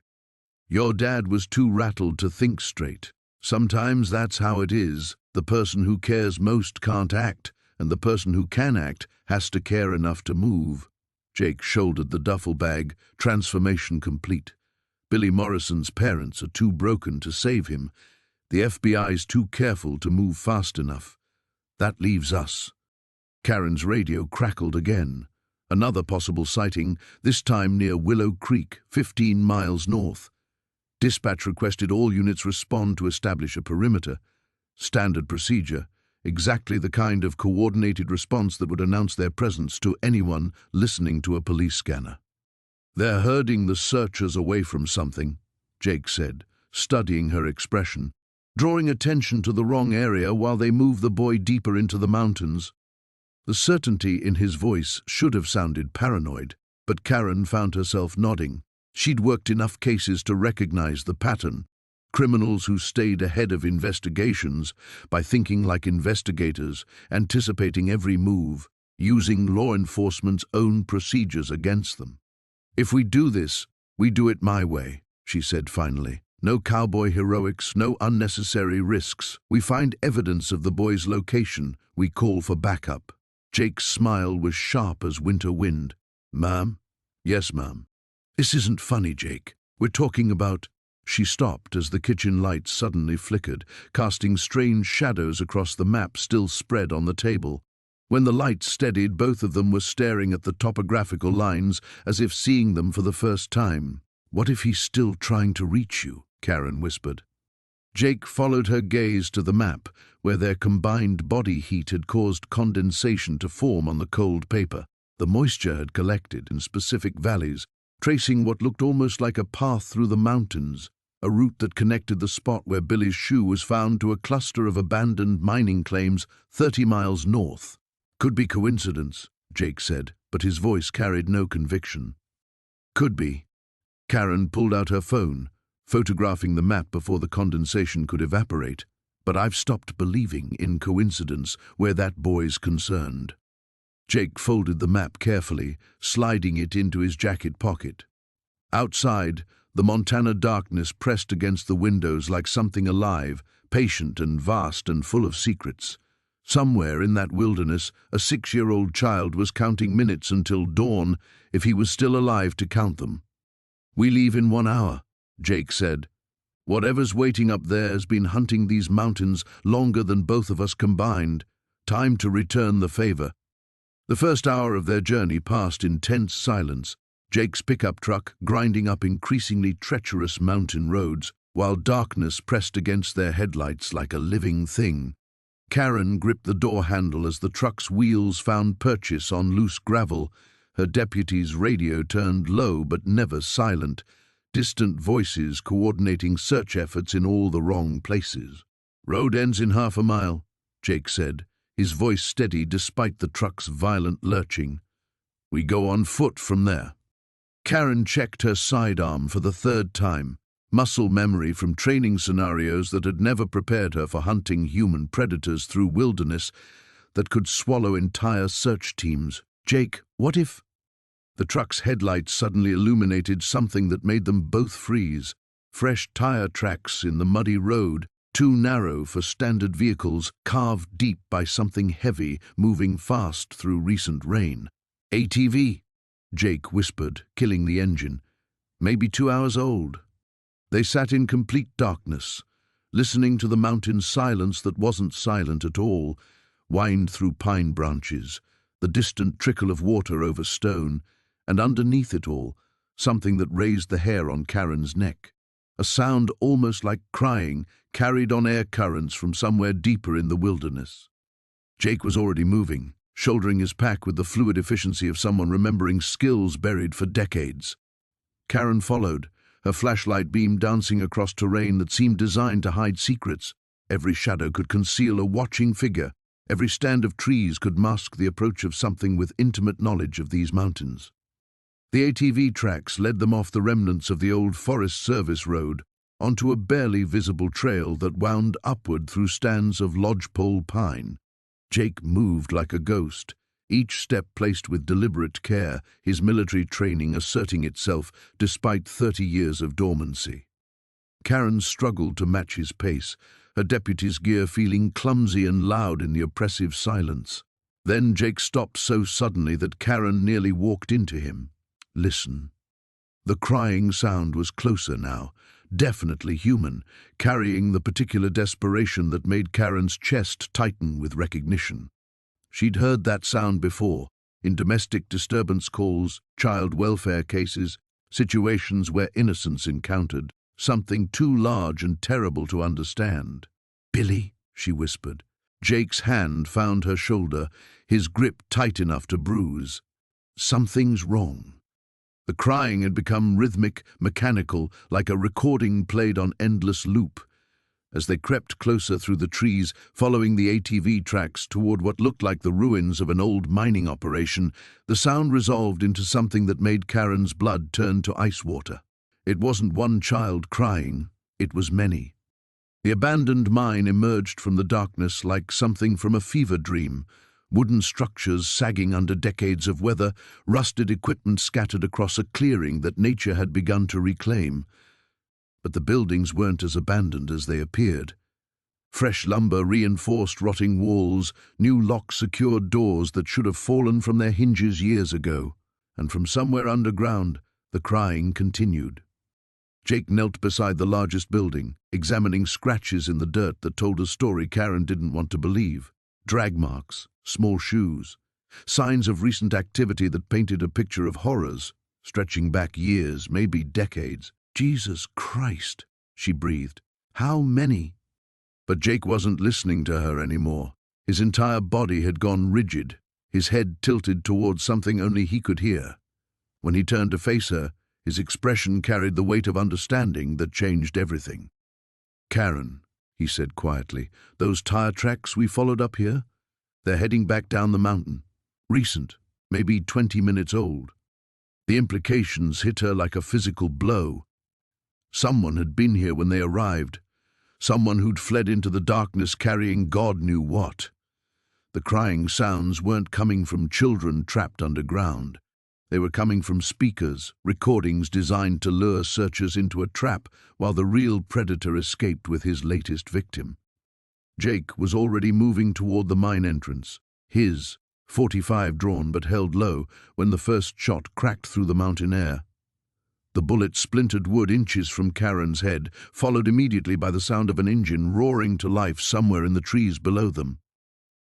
Your dad was too rattled to think straight. Sometimes that's how it is. The person who cares most can't act, and the person who can act has to care enough to move. Jake shouldered the duffel bag, transformation complete. Billy Morrison's parents are too broken to save him. The FBI's too careful to move fast enough. That leaves us. Karen's radio crackled again. Another possible sighting, this time near Willow Creek, 15 miles north. Dispatch requested all units respond to establish a perimeter. Standard procedure, exactly the kind of coordinated response that would announce their presence to anyone listening to a police scanner. They're herding the searchers away from something, Jake said, studying her expression, drawing attention to the wrong area while they move the boy deeper into the mountains. The certainty in his voice should have sounded paranoid, but Karen found herself nodding. She'd worked enough cases to recognize the pattern. Criminals who stayed ahead of investigations by thinking like investigators, anticipating every move, using law enforcement's own procedures against them. If we do this, we do it my way, she said finally. No cowboy heroics, no unnecessary risks. We find evidence of the boy's location. We call for backup. Jake's smile was sharp as winter wind. Ma'am? Yes, ma'am. This isn't funny, Jake. We're talking about... She stopped as the kitchen lights suddenly flickered, casting strange shadows across the map still spread on the table. When the lights steadied, both of them were staring at the topographical lines as if seeing them for the first time. What if he's still trying to reach you? Karen whispered. Jake followed her gaze to the map, where their combined body heat had caused condensation to form on the cold paper. The moisture had collected in specific valleys, tracing what looked almost like a path through the mountains, a route that connected the spot where Billy's shoe was found to a cluster of abandoned mining claims 30 miles north. Could be coincidence, Jake said, but his voice carried no conviction. Could be. Karen pulled out her phone, photographing the map before the condensation could evaporate. But I've stopped believing in coincidence where that boy's concerned. Jake folded the map carefully, sliding it into his jacket pocket. Outside, the Montana darkness pressed against the windows like something alive, patient and vast and full of secrets. Somewhere in that wilderness, a 6-year-old child was counting minutes until dawn, if he was still alive to count them. We leave in 1 hour, Jake said. Whatever's waiting up there has been hunting these mountains longer than both of us combined. Time to return the favor. The first hour of their journey passed in tense silence, Jake's pickup truck grinding up increasingly treacherous mountain roads, while darkness pressed against their headlights like a living thing. Karen gripped the door handle as the truck's wheels found purchase on loose gravel. Her deputy's radio turned low but never silent, distant voices coordinating search efforts in all the wrong places. "Road ends in half a mile," Jake said, his voice steady despite the truck's violent lurching. "We go on foot from there." Karen checked her sidearm for the third time, muscle memory from training scenarios that had never prepared her for hunting human predators through wilderness that could swallow entire search teams. "Jake, what if—" The truck's headlights suddenly illuminated something that made them both freeze. Fresh tire tracks in the muddy road, too narrow for standard vehicles, carved deep by something heavy moving fast through recent rain. "ATV," Jake whispered, killing the engine. "Maybe 2 hours old." They sat in complete darkness, listening to the mountain's silence that wasn't silent at all, wind through pine branches, the distant trickle of water over stone, and underneath it all, something that raised the hair on Karen's neck. A sound almost like crying, carried on air currents from somewhere deeper in the wilderness. Jake was already moving, shouldering his pack with the fluid efficiency of someone remembering skills buried for decades. Karen followed, her flashlight beam dancing across terrain that seemed designed to hide secrets. Every shadow could conceal a watching figure. Every stand of trees could mask the approach of something with intimate knowledge of these mountains. The ATV tracks led them off the remnants of the old Forest Service road onto a barely visible trail that wound upward through stands of lodgepole pine. Jake moved like a ghost, each step placed with deliberate care, his military training asserting itself despite 30 years of dormancy. Karen struggled to match his pace, her deputy's gear feeling clumsy and loud in the oppressive silence. Then Jake stopped so suddenly that Karen nearly walked into him. "Listen." The crying sound was closer now, definitely human, carrying the particular desperation that made Karen's chest tighten with recognition. She'd heard that sound before, in domestic disturbance calls, child welfare cases, situations where innocence encountered something too large and terrible to understand. "Billy," she whispered. Jake's hand found her shoulder, his grip tight enough to bruise. "Something's wrong." The crying had become rhythmic, mechanical, like a recording played on endless loop. As they crept closer through the trees, following the ATV tracks toward what looked like the ruins of an old mining operation, the sound resolved into something that made Karen's blood turn to ice water. It wasn't one child crying, it was many. The abandoned mine emerged from the darkness like something from a fever dream, wooden structures sagging under decades of weather, rusted equipment scattered across a clearing that nature had begun to reclaim. But the buildings weren't as abandoned as they appeared. Fresh lumber reinforced rotting walls, new lock-secured doors that should have fallen from their hinges years ago, and from somewhere underground, the crying continued. Jake knelt beside the largest building, examining scratches in the dirt that told a story Karen didn't want to believe. Drag marks, small shoes, signs of recent activity that painted a picture of horrors, stretching back years, maybe decades. "Jesus Christ," she breathed. "How many?" But Jake wasn't listening to her anymore. His entire body had gone rigid, his head tilted towards something only he could hear. When he turned to face her, his expression carried the weight of understanding that changed everything. "Karen," he said quietly, "those tire tracks we followed up here? They're heading back down the mountain. Recent, maybe 20 minutes old." The implications hit her like a physical blow. Someone had been here when they arrived. Someone who'd fled into the darkness carrying God knew what. The crying sounds weren't coming from children trapped underground. They were coming from speakers, recordings designed to lure searchers into a trap while the real predator escaped with his latest victim. Jake was already moving toward the mine entrance, his .45 drawn but held low, when the first shot cracked through the mountain air. The bullet splintered wood inches from Karen's head, followed immediately by the sound of an engine roaring to life somewhere in the trees below them.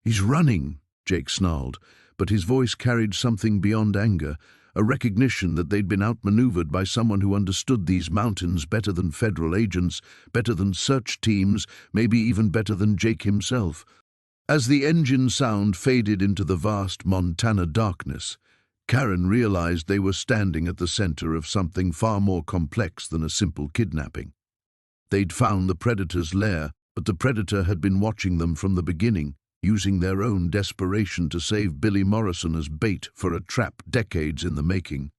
"He's running," Jake snarled, but his voice carried something beyond anger, a recognition that they'd been outmaneuvered by someone who understood these mountains better than federal agents, better than search teams, maybe even better than Jake himself. As the engine sound faded into the vast Montana darkness, Karen realized they were standing at the center of something far more complex than a simple kidnapping. They'd found the predator's lair, but the predator had been watching them from the beginning, using their own desperation to save Billy Morrison as bait for a trap decades in the making.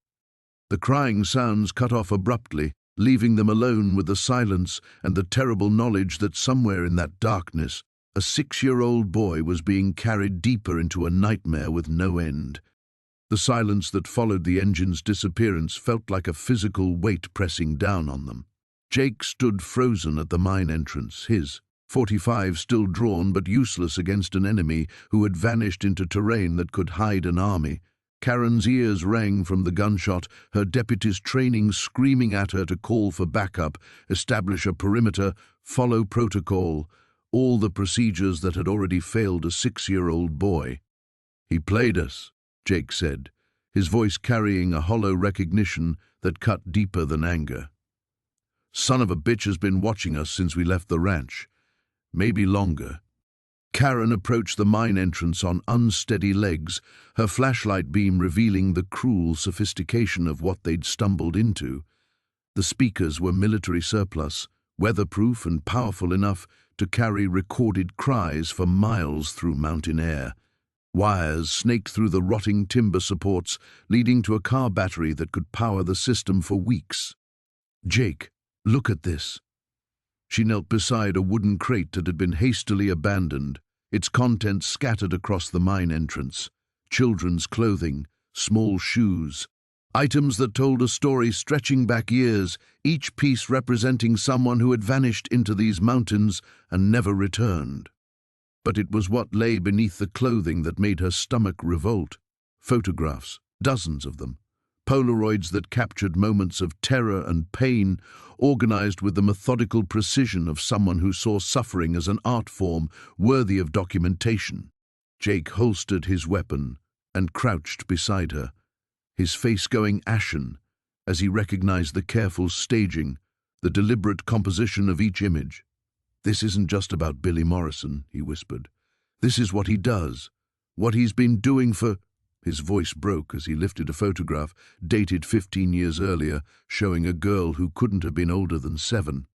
The crying sounds cut off abruptly, leaving them alone with the silence and the terrible knowledge that somewhere in that darkness, a 6-year-old boy was being carried deeper into a nightmare with no end. The silence that followed the engine's disappearance felt like a physical weight pressing down on them. Jake stood frozen at the mine entrance, his .45 still drawn but useless against an enemy who had vanished into terrain that could hide an army. Karen's ears rang from the gunshot, her deputies training screaming at her to call for backup, establish a perimeter, follow protocol, all the procedures that had already failed a 6-year-old boy. "He played us," Jake said, his voice carrying a hollow recognition that cut deeper than anger. "Son of a bitch has been watching us since we left the ranch. Maybe longer." Karen approached the mine entrance on unsteady legs, her flashlight beam revealing the cruel sophistication of what they'd stumbled into. The speakers were military surplus, weatherproof and powerful enough to carry recorded cries for miles through mountain air. Wires snaked through the rotting timber supports, leading to a car battery that could power the system for weeks. "Jake, look at this." She knelt beside a wooden crate that had been hastily abandoned, its contents scattered across the mine entrance. Children's clothing, small shoes, items that told a story stretching back years, each piece representing someone who had vanished into these mountains and never returned. But it was what lay beneath the clothing that made her stomach revolt. Photographs, dozens of them. Polaroids that captured moments of terror and pain, organized with the methodical precision of someone who saw suffering as an art form worthy of documentation. Jake holstered his weapon and crouched beside her, his face going ashen as he recognized the careful staging, the deliberate composition of each image. "This isn't just about Billy Morrison," he whispered. "This is what he does, what he's been doing for—" His voice broke as he lifted a photograph, dated 15 years earlier, showing a girl who couldn't have been older than 7.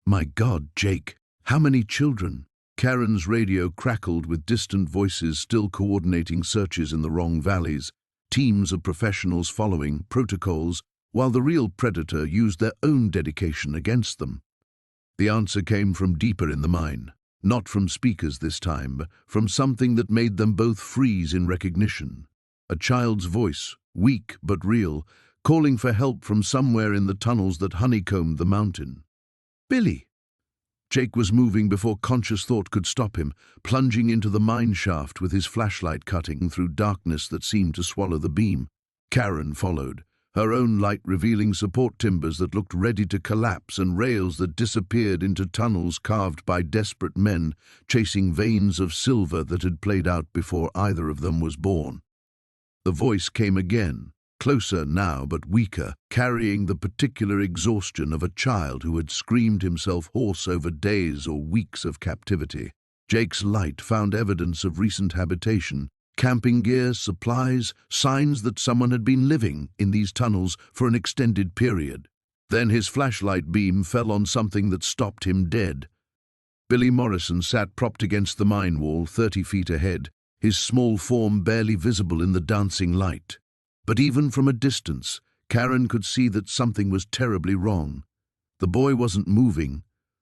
"My God, Jake, how many children?" Karen's radio crackled with distant voices still coordinating searches in the wrong valleys, teams of professionals following protocols, while the real predator used their own dedication against them. The answer came from deeper in the mine, not from speakers this time, but from something that made them both freeze in recognition. A child's voice, weak but real, calling for help from somewhere in the tunnels that honeycombed the mountain. "Billy!" Jake was moving before conscious thought could stop him, plunging into the mine shaft with his flashlight cutting through darkness that seemed to swallow the beam. Karen followed, her own light revealing support timbers that looked ready to collapse and rails that disappeared into tunnels carved by desperate men, chasing veins of silver that had played out before either of them was born. The voice came again, closer now but weaker, carrying the particular exhaustion of a child who had screamed himself hoarse over days or weeks of captivity. Jake's light found evidence of recent habitation, camping gear, supplies, signs that someone had been living in these tunnels for an extended period. Then his flashlight beam fell on something that stopped him dead. Billy Morrison sat propped against the mine wall 30 feet ahead, his small form barely visible in the dancing light. But even from a distance, Karen could see that something was terribly wrong. The boy wasn't moving,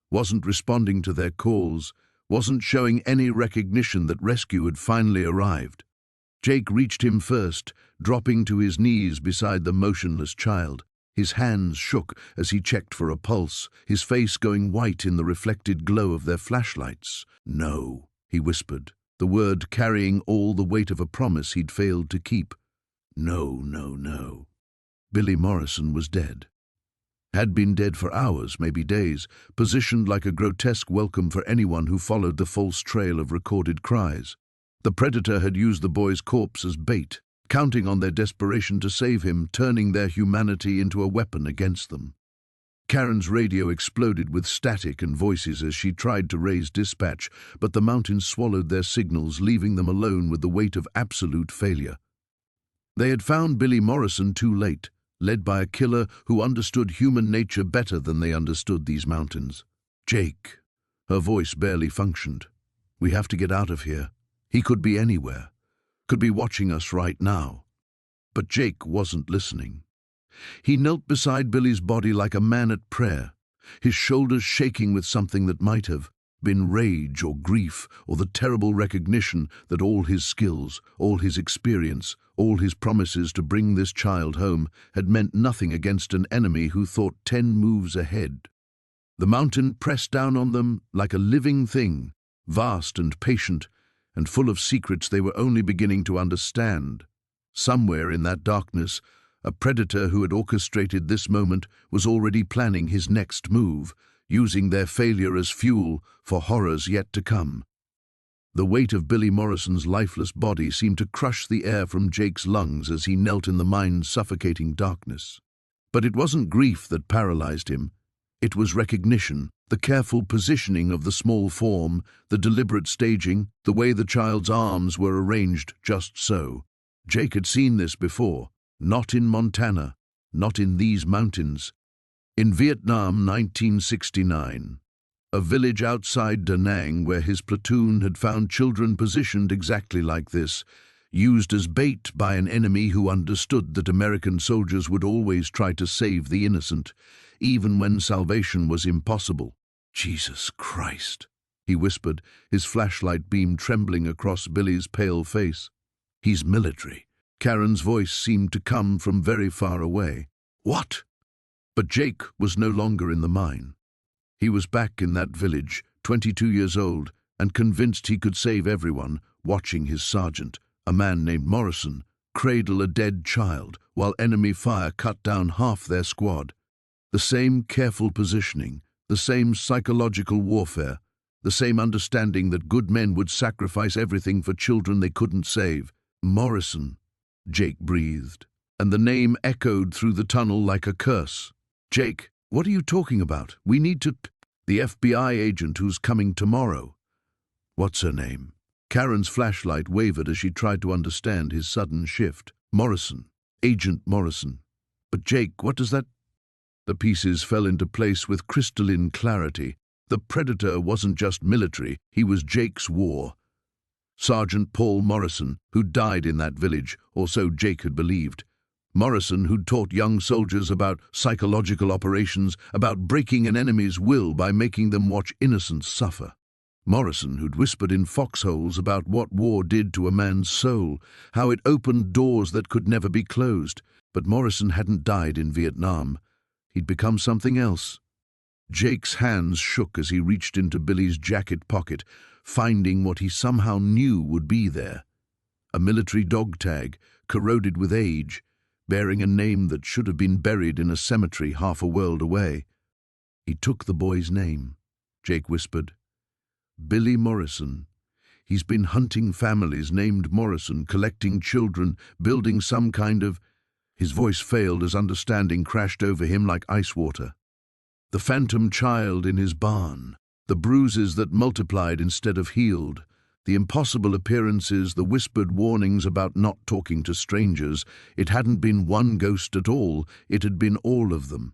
wasn't responding to their calls, wasn't showing any recognition that rescue had finally arrived. Jake reached him first, dropping to his knees beside the motionless child. His hands shook as he checked for a pulse, his face going white in the reflected glow of their flashlights. "No," he whispered, the word carrying all the weight of a promise he'd failed to keep. No, no, no. Billy Morrison was dead. Had been dead for hours, maybe days, positioned like a grotesque welcome for anyone who followed the false trail of recorded cries. The predator had used the boy's corpse as bait, counting on their desperation to save him, turning their humanity into a weapon against them. Karen's radio exploded with static and voices as she tried to raise dispatch, but the mountains swallowed their signals, leaving them alone with the weight of absolute failure. They had found Billy Morrison too late, led by a killer who understood human nature better than they understood these mountains. Jake. Her voice barely functioned. We have to get out of here. He could be anywhere. Could be watching us right now. But Jake wasn't listening. He knelt beside Billy's body like a man at prayer, his shoulders shaking with something that might have been rage or grief or the terrible recognition that all his skills, all his experience, all his promises to bring this child home had meant nothing against an enemy who thought 10 moves ahead. The mountain pressed down on them like a living thing, vast and patient, and full of secrets they were only beginning to understand. Somewhere in that darkness, a predator who had orchestrated this moment was already planning his next move, using their failure as fuel for horrors yet to come. The weight of Billy Morrison's lifeless body seemed to crush the air from Jake's lungs as he knelt in the mind's suffocating darkness. But it wasn't grief that paralyzed him. It was recognition, the careful positioning of the small form, the deliberate staging, the way the child's arms were arranged just so. Jake had seen this before, not in Montana, not in these mountains. In Vietnam, 1969, a village outside Da Nang where his platoon had found children positioned exactly like this, used as bait by an enemy who understood that American soldiers would always try to save the innocent, even when salvation was impossible. Jesus Christ, he whispered, his flashlight beam trembling across Billy's pale face. He's military. Karen's voice seemed to come from very far away. What? But Jake was no longer in the mine. He was back in that village, 22 years old, and convinced he could save everyone, watching his sergeant, a man named Morrison, cradle a dead child while enemy fire cut down half their squad. The same careful positioning, the same psychological warfare, the same understanding that good men would sacrifice everything for children they couldn't save. Morrison, Jake breathed, and the name echoed through the tunnel like a curse. Jake, what are you talking about? We need to... The FBI agent who's coming tomorrow. What's her name? Karen's flashlight wavered as she tried to understand his sudden shift. Morrison. Agent Morrison. But Jake, what does that... The pieces fell into place with crystalline clarity. The predator wasn't just military, he was Jake's war. Sergeant Paul Morrison, who died in that village, or so Jake had believed. Morrison, who'd taught young soldiers about psychological operations, about breaking an enemy's will by making them watch innocents suffer. Morrison, who'd whispered in foxholes about what war did to a man's soul, how it opened doors that could never be closed. But Morrison hadn't died in Vietnam. He'd become something else. Jake's hands shook as he reached into Billy's jacket pocket, finding what he somehow knew would be there. A military dog tag, corroded with age, bearing a name that should have been buried in a cemetery half a world away. He took the boy's name, Jake whispered. Billy Morrison. He's been hunting families named Morrison, collecting children, building some kind of... His voice failed as understanding crashed over him like ice water. The phantom child in his barn, the bruises that multiplied instead of healed, the impossible appearances, the whispered warnings about not talking to strangers. It hadn't been one ghost at all, it had been all of them.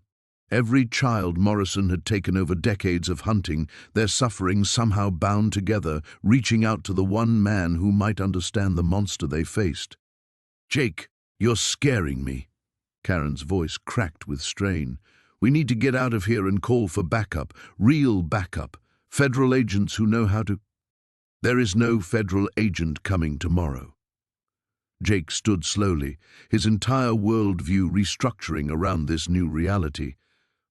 Every child Morrison had taken over decades of hunting, their suffering somehow bound together, reaching out to the one man who might understand the monster they faced. Jake, you're scaring me. Karen's voice cracked with strain. We need to get out of here and call for backup, real backup, federal agents who know how to... There is no federal agent coming tomorrow. Jake stood slowly, his entire worldview restructuring around this new reality.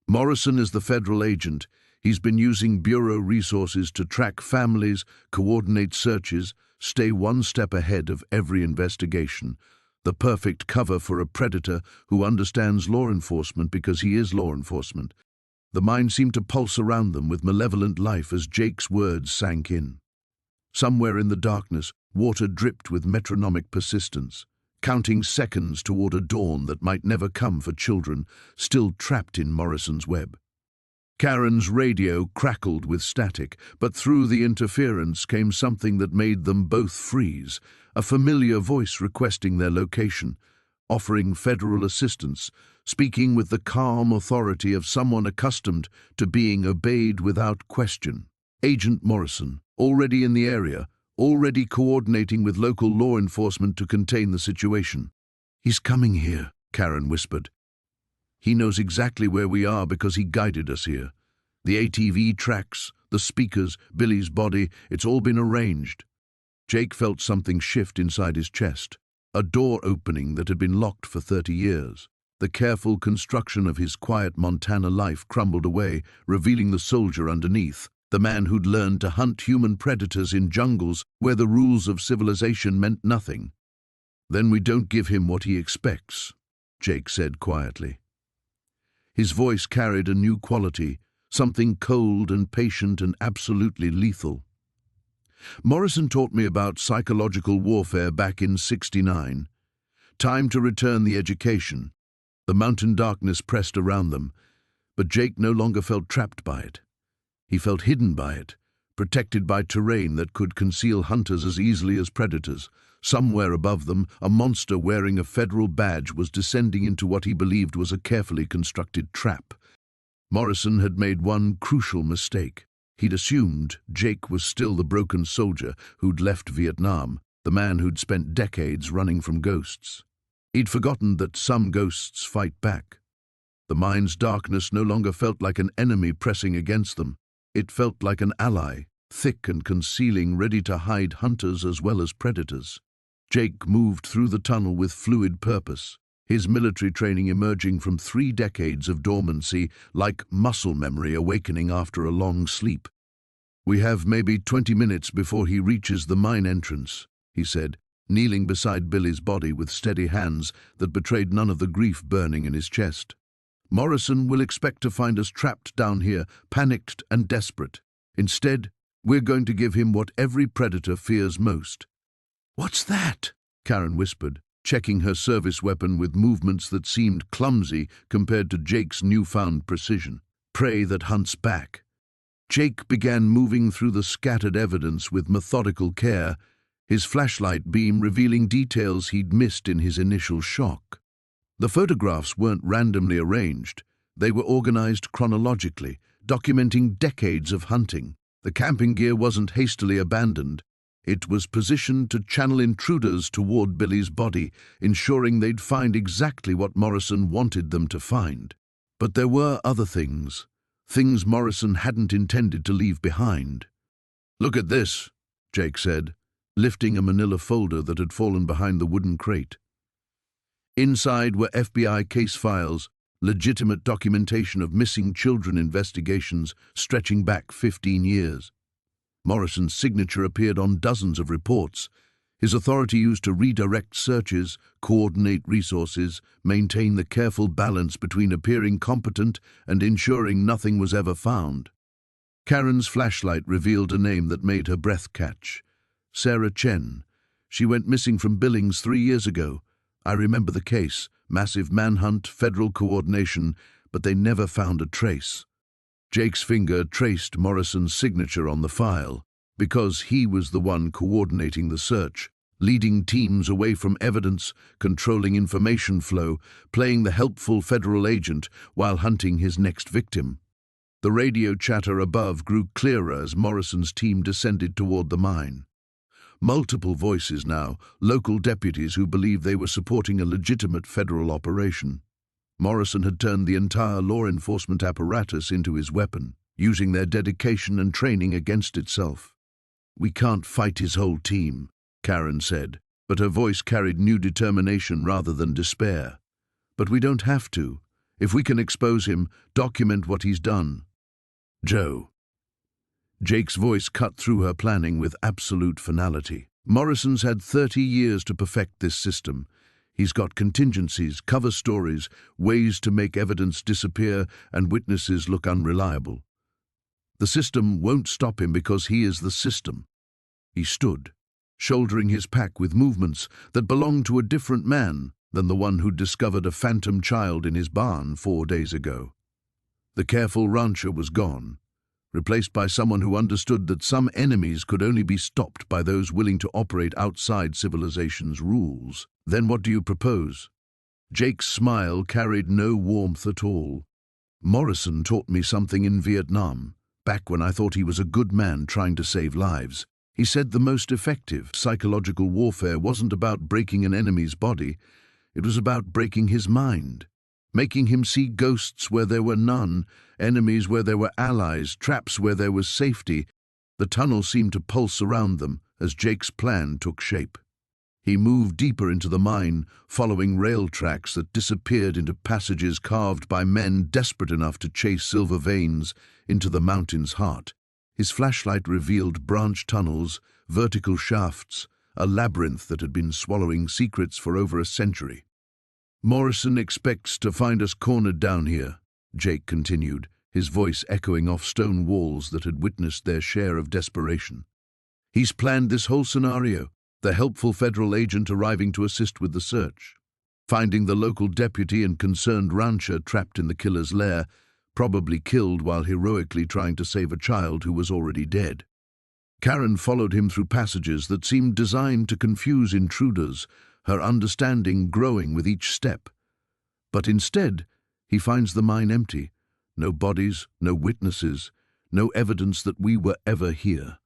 Morrison is the federal agent. He's been using bureau resources to track families, coordinate searches, stay one step ahead of every investigation. The perfect cover for a predator who understands law enforcement because he is law enforcement. The mind seemed to pulse around them with malevolent life as Jake's words sank in. Somewhere in the darkness, Water dripped with metronomic persistence, counting seconds toward a dawn that might never come for children still trapped in Morrison's web. Karen's radio crackled with static, but through the interference came something that made them both freeze, a familiar voice requesting their location, offering federal assistance, speaking with the calm authority of someone accustomed to being obeyed without question. Agent Morrison, already in the area, already coordinating with local law enforcement to contain the situation. "He's coming here," Karen whispered. "He knows exactly where we are because he guided us here. The ATV tracks, the speakers, Billy's body, it's all been arranged." Jake felt something shift inside his chest, a door opening that had been locked for 30 years. The careful construction of his quiet Montana life crumbled away, revealing the soldier underneath, the man who'd learned to hunt human predators in jungles where the rules of civilization meant nothing. "Then we don't give him what he expects," Jake said quietly. His voice carried a new quality, something cold and patient and absolutely lethal. "Morrison taught me about psychological warfare back in '69. Time to return the education." The mountain darkness pressed around them, but Jake no longer felt trapped by it. He felt hidden by it, protected by terrain that could conceal hunters as easily as predators. Somewhere above them, a monster wearing a federal badge was descending into what he believed was a carefully constructed trap. Morrison had made one crucial mistake. He'd assumed Jake was still the broken soldier who'd left Vietnam, the man who'd spent decades running from ghosts. He'd forgotten that some ghosts fight back. The mine's darkness no longer felt like an enemy pressing against them. It felt like an ally, thick and concealing, ready to hide hunters as well as predators. Jake moved through the tunnel with fluid purpose, his military training emerging from 3 decades of dormancy, like muscle memory awakening after a long sleep. "We have maybe 20 minutes before he reaches the mine entrance," he said, kneeling beside Billy's body with steady hands that betrayed none of the grief burning in his chest. "Morrison will expect to find us trapped down here, panicked and desperate. Instead, we're going to give him what every predator fears most." "What's that?" Karen whispered, checking her service weapon with movements that seemed clumsy compared to Jake's newfound precision. "Prey that hunts back." Jake began moving through the scattered evidence with methodical care, his flashlight beam revealing details he'd missed in his initial shock. The photographs weren't randomly arranged. They were organized chronologically, documenting decades of hunting. The camping gear wasn't hastily abandoned. It was positioned to channel intruders toward Billy's body, ensuring they'd find exactly what Morrison wanted them to find. But there were other things Morrison hadn't intended to leave behind. "Look at this," Jake said, lifting a manila folder that had fallen behind the wooden crate. Inside were FBI case files, legitimate documentation of missing children investigations stretching back 15 years. Morrison's signature appeared on dozens of reports, his authority used to redirect searches, coordinate resources, maintain the careful balance between appearing competent and ensuring nothing was ever found. Karen's flashlight revealed a name that made her breath catch. Sarah Chen. She went missing from Billings 3 years ago. I remember the case, massive manhunt, federal coordination, but they never found a trace. Jake's finger traced Morrison's signature on the file, because he was the one coordinating the search, leading teams away from evidence, controlling information flow, playing the helpful federal agent while hunting his next victim. The radio chatter above grew clearer as Morrison's team descended toward the mine. Multiple voices now, local deputies who believed they were supporting a legitimate federal operation. Morrison had turned the entire law enforcement apparatus into his weapon, using their dedication and training against itself. "We can't fight his whole team," Karen said, but her voice carried new determination rather than despair. "But we don't have to. If we can expose him, document what he's done." "Joe." Jake's voice cut through her planning with absolute finality. "Morrison's had 30 years to perfect this system. He's got contingencies, cover stories, ways to make evidence disappear and witnesses look unreliable. The system won't stop him because he is the system." He stood, shouldering his pack with movements that belonged to a different man than the one who'd discovered a phantom child in his barn 4 days ago. The careful rancher was gone, replaced by someone who understood that some enemies could only be stopped by those willing to operate outside civilization's rules. "Then what do you propose?" Jake's smile carried no warmth at all. "Morrison taught me something in Vietnam, back when I thought he was a good man trying to save lives. He said the most effective psychological warfare wasn't about breaking an enemy's body, it was about breaking his mind, making him see ghosts where there were none, enemies where there were allies, traps where there was safety." The tunnel seemed to pulse around them as Jake's plan took shape. He moved deeper into the mine, following rail tracks that disappeared into passages carved by men desperate enough to chase silver veins into the mountain's heart. His flashlight revealed branch tunnels, vertical shafts, a labyrinth that had been swallowing secrets for over a century. "Morrison expects to find us cornered down here," Jake continued, his voice echoing off stone walls that had witnessed their share of desperation. "He's planned this whole scenario, the helpful federal agent arriving to assist with the search, finding the local deputy and concerned rancher trapped in the killer's lair, probably killed while heroically trying to save a child who was already dead. Karen followed him through passages that seemed designed to confuse intruders, her understanding growing with each step. But instead, he finds the mine empty. No bodies, no witnesses, no evidence that we were ever here.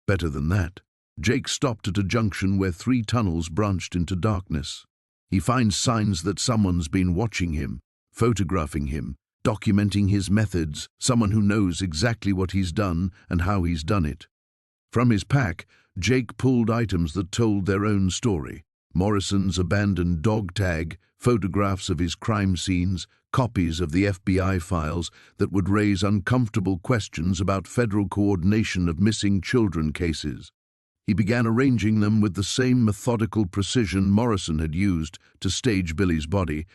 Better than that, Jake stopped at a junction where 3 tunnels branched into darkness. He finds signs that someone's been watching him, photographing him, documenting his methods, someone who knows exactly what he's done and how he's done it. From his pack, Jake pulled items that told their own story. Morrison's abandoned dog tag, photographs of his crime scenes, copies of the FBI files that would raise uncomfortable questions about federal coordination of missing children cases. He began arranging them with the same methodical precision Morrison had used to stage Billy's body,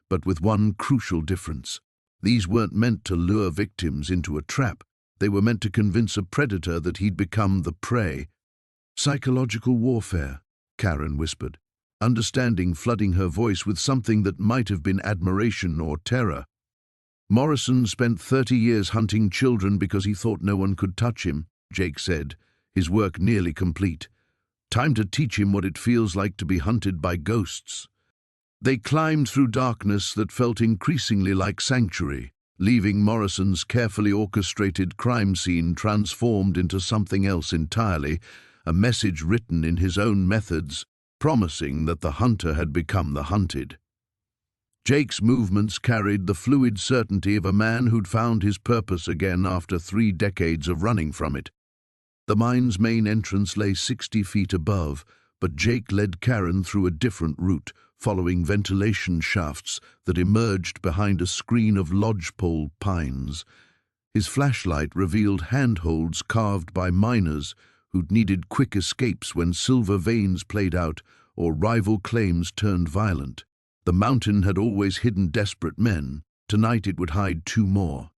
but with one crucial difference. These weren't meant to lure victims into a trap. They were meant to convince a predator that he'd become the prey. "Psychological warfare," Karen whispered, understanding flooding her voice with something that might have been admiration or terror. "Morrison spent 30 years hunting children because he thought no one could touch him," Jake said, his work nearly complete. "Time to teach him what it feels like to be hunted by ghosts." They climbed through darkness that felt increasingly like sanctuary, leaving Morrison's carefully orchestrated crime scene transformed into something else entirely, a message written in his own methods, promising that the hunter had become the hunted. Jake's movements carried the fluid certainty of a man who'd found his purpose again after 3 decades of running from it. The mine's main entrance lay 60 feet above, but Jake led Karen through a different route, following ventilation shafts that emerged behind a screen of lodgepole pines. His flashlight revealed handholds carved by miners who'd needed quick escapes when silver veins played out or rival claims turned violent. The mountain had always hidden desperate men. Tonight it would hide 2 more.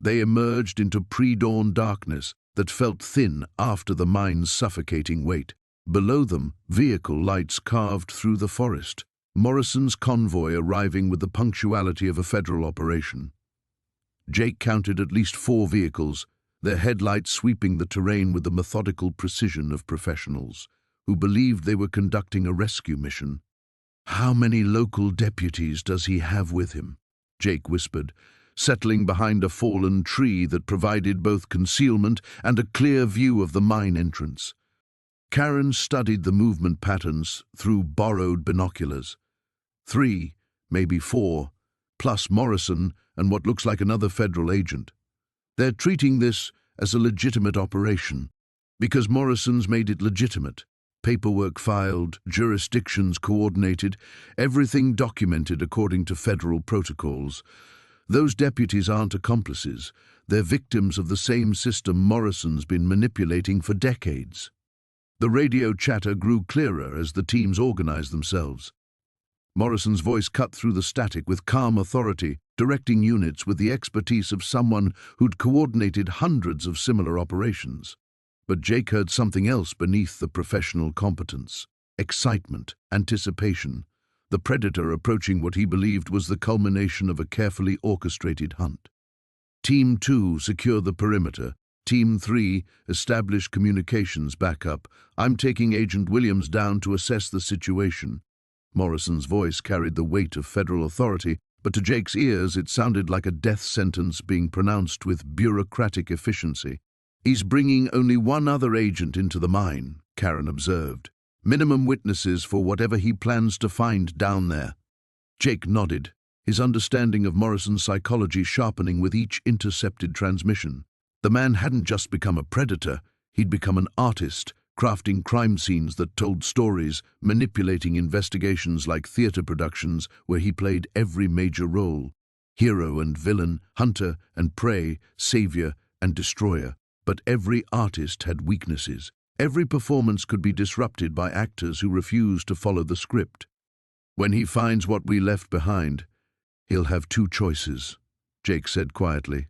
They emerged into pre-dawn darkness that felt thin after the mine's suffocating weight. Below them, vehicle lights carved through the forest, Morrison's convoy arriving with the punctuality of a federal operation. Jake counted at least 4 vehicles, their headlights sweeping the terrain with the methodical precision of professionals who believed they were conducting a rescue mission. "How many local deputies does he have with him?" Jake whispered, settling behind a fallen tree that provided both concealment and a clear view of the mine entrance. Karen studied the movement patterns through borrowed binoculars. 3, maybe 4, plus Morrison and what looks like another federal agent. They're treating this as a legitimate operation, because Morrison's made it legitimate. Paperwork filed, jurisdictions coordinated, everything documented according to federal protocols. Those deputies aren't accomplices. They're victims of the same system Morrison's been manipulating for decades. The radio chatter grew clearer as the teams organized themselves. Morrison's voice cut through the static with calm authority, directing units with the expertise of someone who'd coordinated hundreds of similar operations. But Jake heard something else beneath the professional competence. Excitement, anticipation, the predator approaching what he believed was the culmination of a carefully orchestrated hunt. Team 2, secure the perimeter. Team 3, establish communications backup. I'm taking Agent Williams down to assess the situation. Morrison's voice carried the weight of federal authority, but to Jake's ears it sounded like a death sentence being pronounced with bureaucratic efficiency. He's bringing only one other agent into the mine, Karen observed. Minimum witnesses for whatever he plans to find down there. Jake nodded, his understanding of Morrison's psychology sharpening with each intercepted transmission. The man hadn't just become a predator, he'd become an artist, crafting crime scenes that told stories, manipulating investigations like theater productions where he played every major role. Hero and villain, hunter and prey, savior and destroyer. But every artist had weaknesses. Every performance could be disrupted by actors who refused to follow the script. When he finds what we left behind, he'll have two choices, Jake said quietly.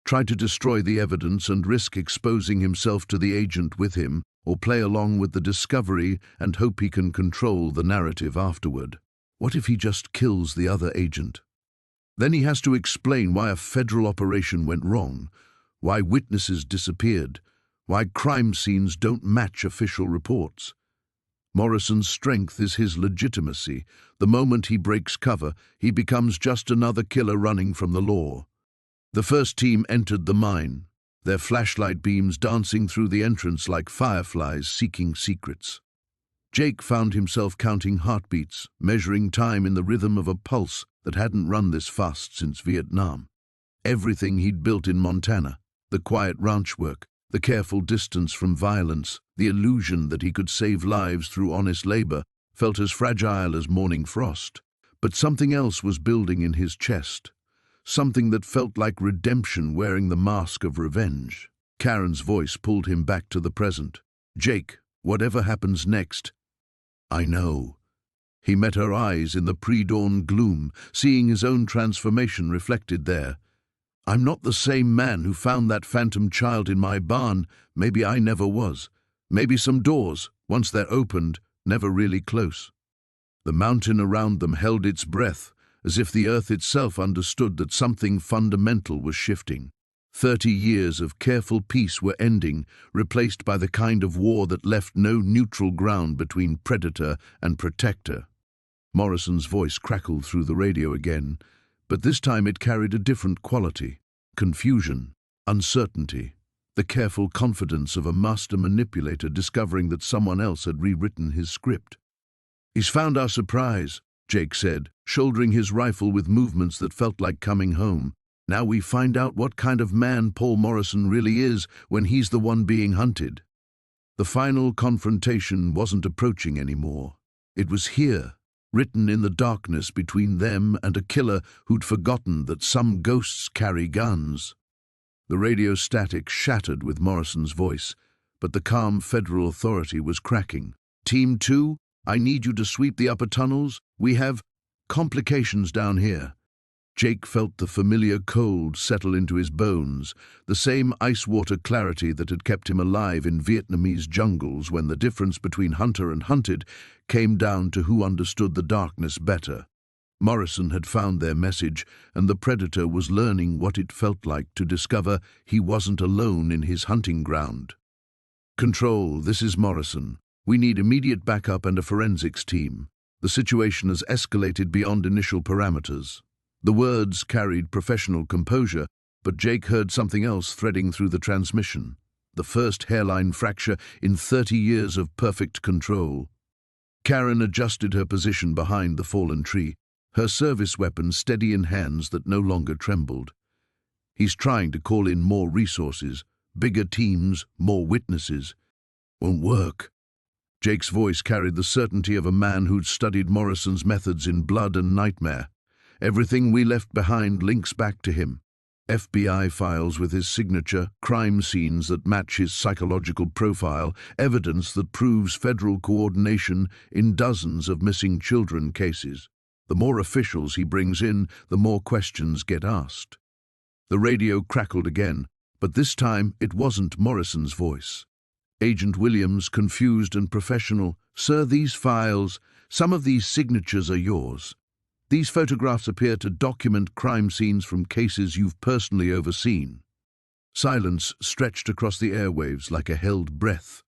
Try to destroy the evidence and risk exposing himself to the agent with him, or play along with the discovery and hope he can control the narrative afterward. What if he just kills the other agent? Then he has to explain why a federal operation went wrong, why witnesses disappeared, why crime scenes don't match official reports. Morrison's strength is his legitimacy. The moment he breaks cover, he becomes just another killer running from the law. The first team entered the mine, their flashlight beams dancing through the entrance like fireflies seeking secrets. Jake found himself counting heartbeats, measuring time in the rhythm of a pulse that hadn't run this fast since Vietnam. Everything he'd built in Montana, the quiet ranch work, the careful distance from violence, the illusion that he could save lives through honest labor, felt as fragile as morning frost. But something else was building in his chest, something that felt like redemption wearing the mask of revenge. Karen's voice pulled him back to the present. Jake, whatever happens next, I know. He met her eyes in the pre-dawn gloom, seeing his own transformation reflected there. I'm not the same man who found that phantom child in my barn. Maybe I never was. Maybe some doors, once they're opened, never really close. The mountain around them held its breath, as if the earth itself understood that something fundamental was shifting. 30 years of careful peace were ending, replaced by the kind of war that left no neutral ground between predator and protector. Morrison's voice crackled through the radio again, but this time it carried a different quality. Confusion, uncertainty, the careful confidence of a master manipulator discovering that someone else had rewritten his script. He's found our surprise, Jake said, shouldering his rifle with movements that felt like coming home. Now we find out what kind of man Paul Morrison really is when he's the one being hunted. The final confrontation wasn't approaching anymore. It was here, written in the darkness between them and a killer who'd forgotten that some ghosts carry guns. The radio static shattered with Morrison's voice, but the calm federal authority was cracking. Team 2, I need you to sweep the upper tunnels. We have complications down here. Jake felt the familiar cold settle into his bones, the same ice-water clarity that had kept him alive in Vietnamese jungles when the difference between hunter and hunted came down to who understood the darkness better. Morrison had found their message, and the predator was learning what it felt like to discover he wasn't alone in his hunting ground. Control, this is Morrison. We need immediate backup and a forensics team. The situation has escalated beyond initial parameters. The words carried professional composure, but Jake heard something else threading through the transmission. The first hairline fracture in 30 years of perfect control. Karen adjusted her position behind the fallen tree, her service weapon steady in hands that no longer trembled. He's trying to call in more resources, bigger teams, more witnesses. Won't work. Jake's voice carried the certainty of a man who'd studied Morrison's methods in Blood and Nightmare. Everything we left behind links back to him. FBI files with his signature, crime scenes that match his psychological profile, evidence that proves federal coordination in dozens of missing children cases. The more officials he brings in, the more questions get asked. The radio crackled again, but this time it wasn't Morrison's voice. Agent Williams, confused and professional. "Sir, these files, some of these signatures are yours. These photographs appear to document crime scenes from cases you've personally overseen." Silence stretched across the airwaves like a held breath.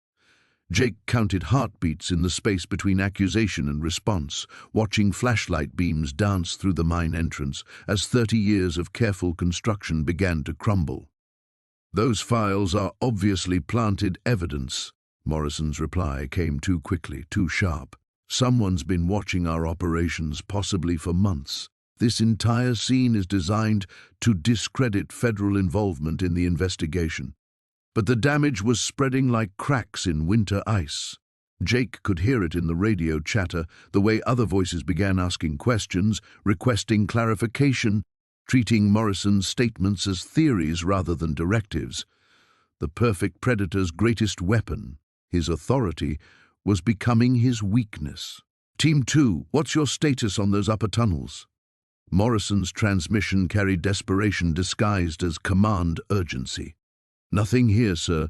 Jake counted heartbeats in the space between accusation and response, watching flashlight beams dance through the mine entrance as 30 years of careful construction began to crumble. "Those files are obviously planted evidence." Morrison's reply came too quickly, too sharp. "Someone's been watching our operations, possibly for months. This entire scene is designed to discredit federal involvement in the investigation. But the damage was spreading like cracks in winter ice." Jake could hear it in the radio chatter, the way other voices began asking questions, requesting clarification, treating Morrison's statements as theories rather than directives. The perfect predator's greatest weapon, his authority, was becoming his weakness. "Team 2, what's your status on those upper tunnels?" Morrison's transmission carried desperation disguised as command urgency. "Nothing here, sir,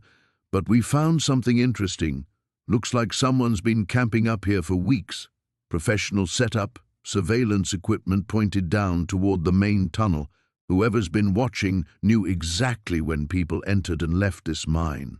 but we found something interesting. Looks like someone's been camping up here for weeks. Professional setup, surveillance equipment pointed down toward the main tunnel. Whoever's been watching knew exactly when people entered and left this mine."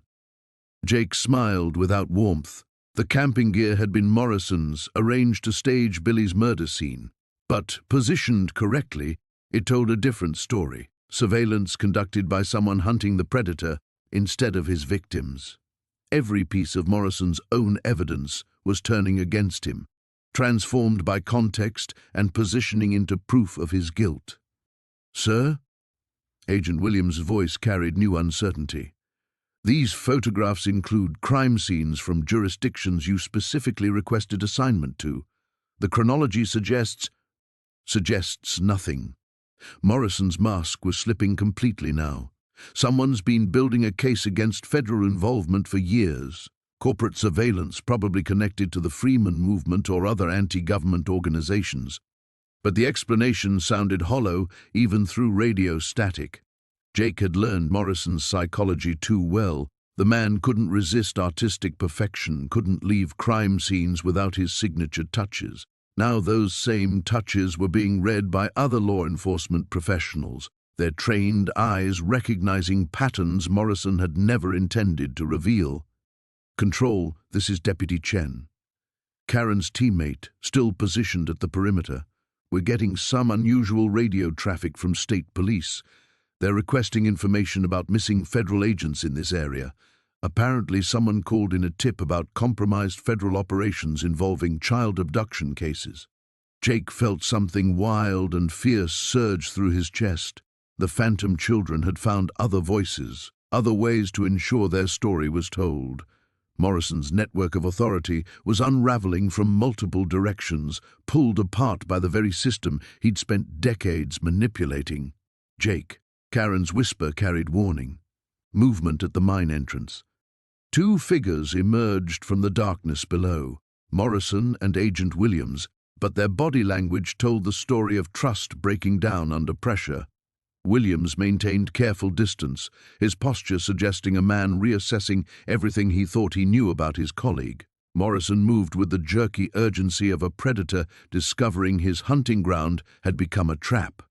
Jake smiled without warmth. The camping gear had been Morrison's, arranged to stage Billy's murder scene. But, positioned correctly, it told a different story. Surveillance conducted by someone hunting the predator instead of his victims. Every piece of Morrison's own evidence was turning against him, transformed by context and positioning into proof of his guilt. "Sir?" Agent Williams' voice carried new uncertainty. "These photographs include crime scenes from jurisdictions you specifically requested assignment to. The chronology suggests nothing." Morrison's mask was slipping completely now. "Someone's been building a case against federal involvement for years. Corporate surveillance, probably connected to the Freeman movement or other anti-government organizations." But the explanation sounded hollow, even through radio static. Jake had learned Morrison's psychology too well. The man couldn't resist artistic perfection, couldn't leave crime scenes without his signature touches. Now those same touches were being read by other law enforcement professionals, their trained eyes recognizing patterns Morrison had never intended to reveal. "Control, this is Deputy Chen. Karen's teammate, still positioned at the perimeter. We're getting some unusual radio traffic from state police. They're requesting information about missing federal agents in this area. Apparently someone called in a tip about compromised federal operations involving child abduction cases." Jake felt something wild and fierce surge through his chest. The phantom children had found other voices, other ways to ensure their story was told. Morrison's network of authority was unraveling from multiple directions, pulled apart by the very system he'd spent decades manipulating. "Jake." Karen's whisper carried warning. Movement at the mine entrance. Two figures emerged from the darkness below, Morrison and Agent Williams, but their body language told the story of trust breaking down under pressure. Williams maintained careful distance, his posture suggesting a man reassessing everything he thought he knew about his colleague. Morrison moved with the jerky urgency of a predator discovering his hunting ground had become a trap.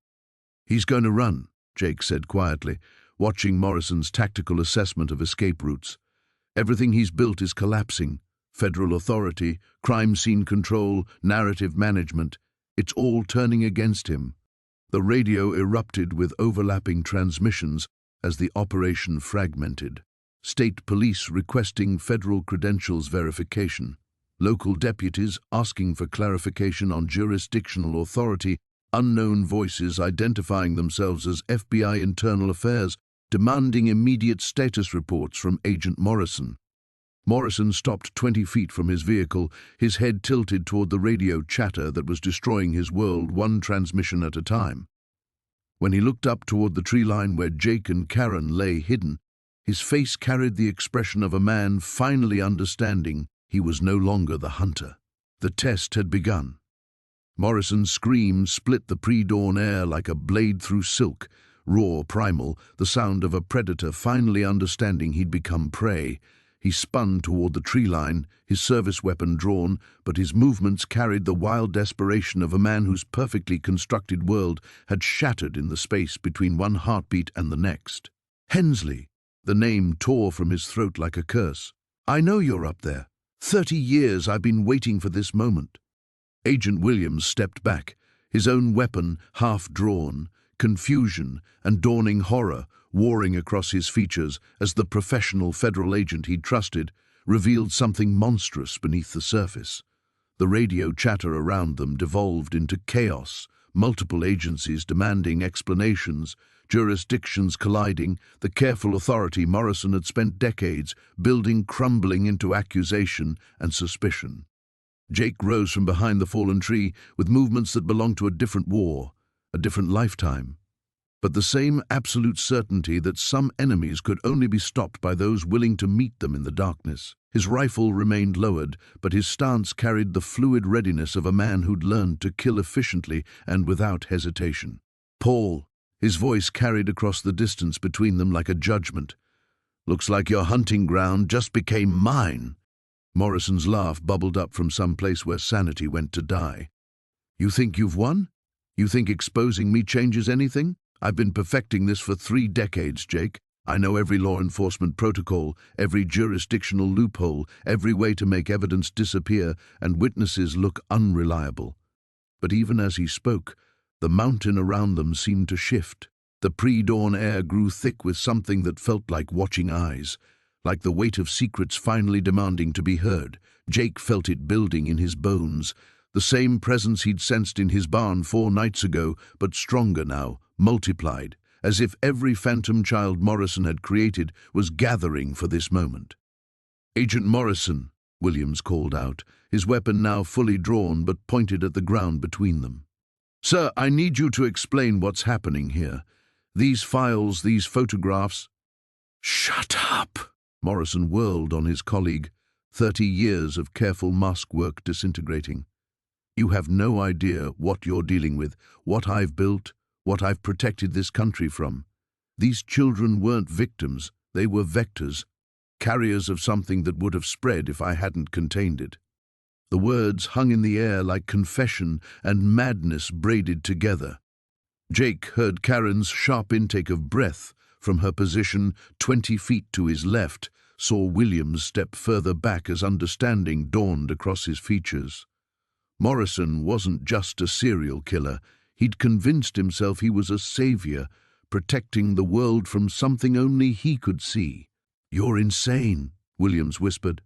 "He's going to run," Jake said quietly, watching Morrison's tactical assessment of escape routes. "Everything he's built is collapsing. Federal authority, crime scene control, narrative management. It's all turning against him." The radio erupted with overlapping transmissions as the operation fragmented. State police requesting federal credentials verification. Local deputies asking for clarification on jurisdictional authority. Unknown voices identifying themselves as FBI Internal Affairs, demanding immediate status reports from Agent Morrison. Morrison stopped 20 feet from his vehicle, his head tilted toward the radio chatter that was destroying his world one transmission at a time. When he looked up toward the tree line where Jake and Karen lay hidden, his face carried the expression of a man finally understanding he was no longer the hunter. The test had begun. Morrison's scream split the pre-dawn air like a blade through silk, raw, primal, the sound of a predator finally understanding he'd become prey. He spun toward the tree line, his service weapon drawn, but his movements carried the wild desperation of a man whose perfectly constructed world had shattered in the space between one heartbeat and the next. Hensley! The name tore from his throat like a curse. I know you're up there. 30 years I've been waiting for this moment. Agent Williams stepped back, his own weapon half drawn, confusion and dawning horror warring across his features as the professional federal agent he'd trusted revealed something monstrous beneath the surface. The radio chatter around them devolved into chaos, multiple agencies demanding explanations, jurisdictions colliding, the careful authority Morrison had spent decades building crumbling into accusation and suspicion. Jake rose from behind the fallen tree with movements that belonged to a different war, a different lifetime, but the same absolute certainty that some enemies could only be stopped by those willing to meet them in the darkness. His rifle remained lowered, but his stance carried the fluid readiness of a man who'd learned to kill efficiently and without hesitation. Paul, his voice carried across the distance between them like a judgment. Looks like your hunting ground just became mine. Morrison's laugh bubbled up from some place where sanity went to die. You think you've won? You think exposing me changes anything? I've been perfecting this for 3 decades, Jake. I know every law enforcement protocol, every jurisdictional loophole, every way to make evidence disappear and witnesses look unreliable. But even as he spoke, the mountain around them seemed to shift. The pre-dawn air grew thick with something that felt like watching eyes, like the weight of secrets finally demanding to be heard. Jake felt it building in his bones, the same presence he'd sensed in his barn 4 nights ago, but stronger now, multiplied, as if every phantom child Morrison had created was gathering for this moment. Agent Morrison, Williams called out, his weapon now fully drawn but pointed at the ground between them. Sir, I need you to explain what's happening here. These files, these photographs... Shut up! Morrison whirled on his colleague, 30 years of careful mask work disintegrating. You have no idea what you're dealing with, what I've built, what I've protected this country from. These children weren't victims, they were vectors, carriers of something that would have spread if I hadn't contained it. The words hung in the air like confession and madness braided together. Jake heard Karen's sharp intake of breath from her position 20 feet to his left, saw Williams step further back as understanding dawned across his features. Morrison wasn't just a serial killer. He'd convinced himself he was a savior, protecting the world from something only he could see. You're insane, Williams whispered.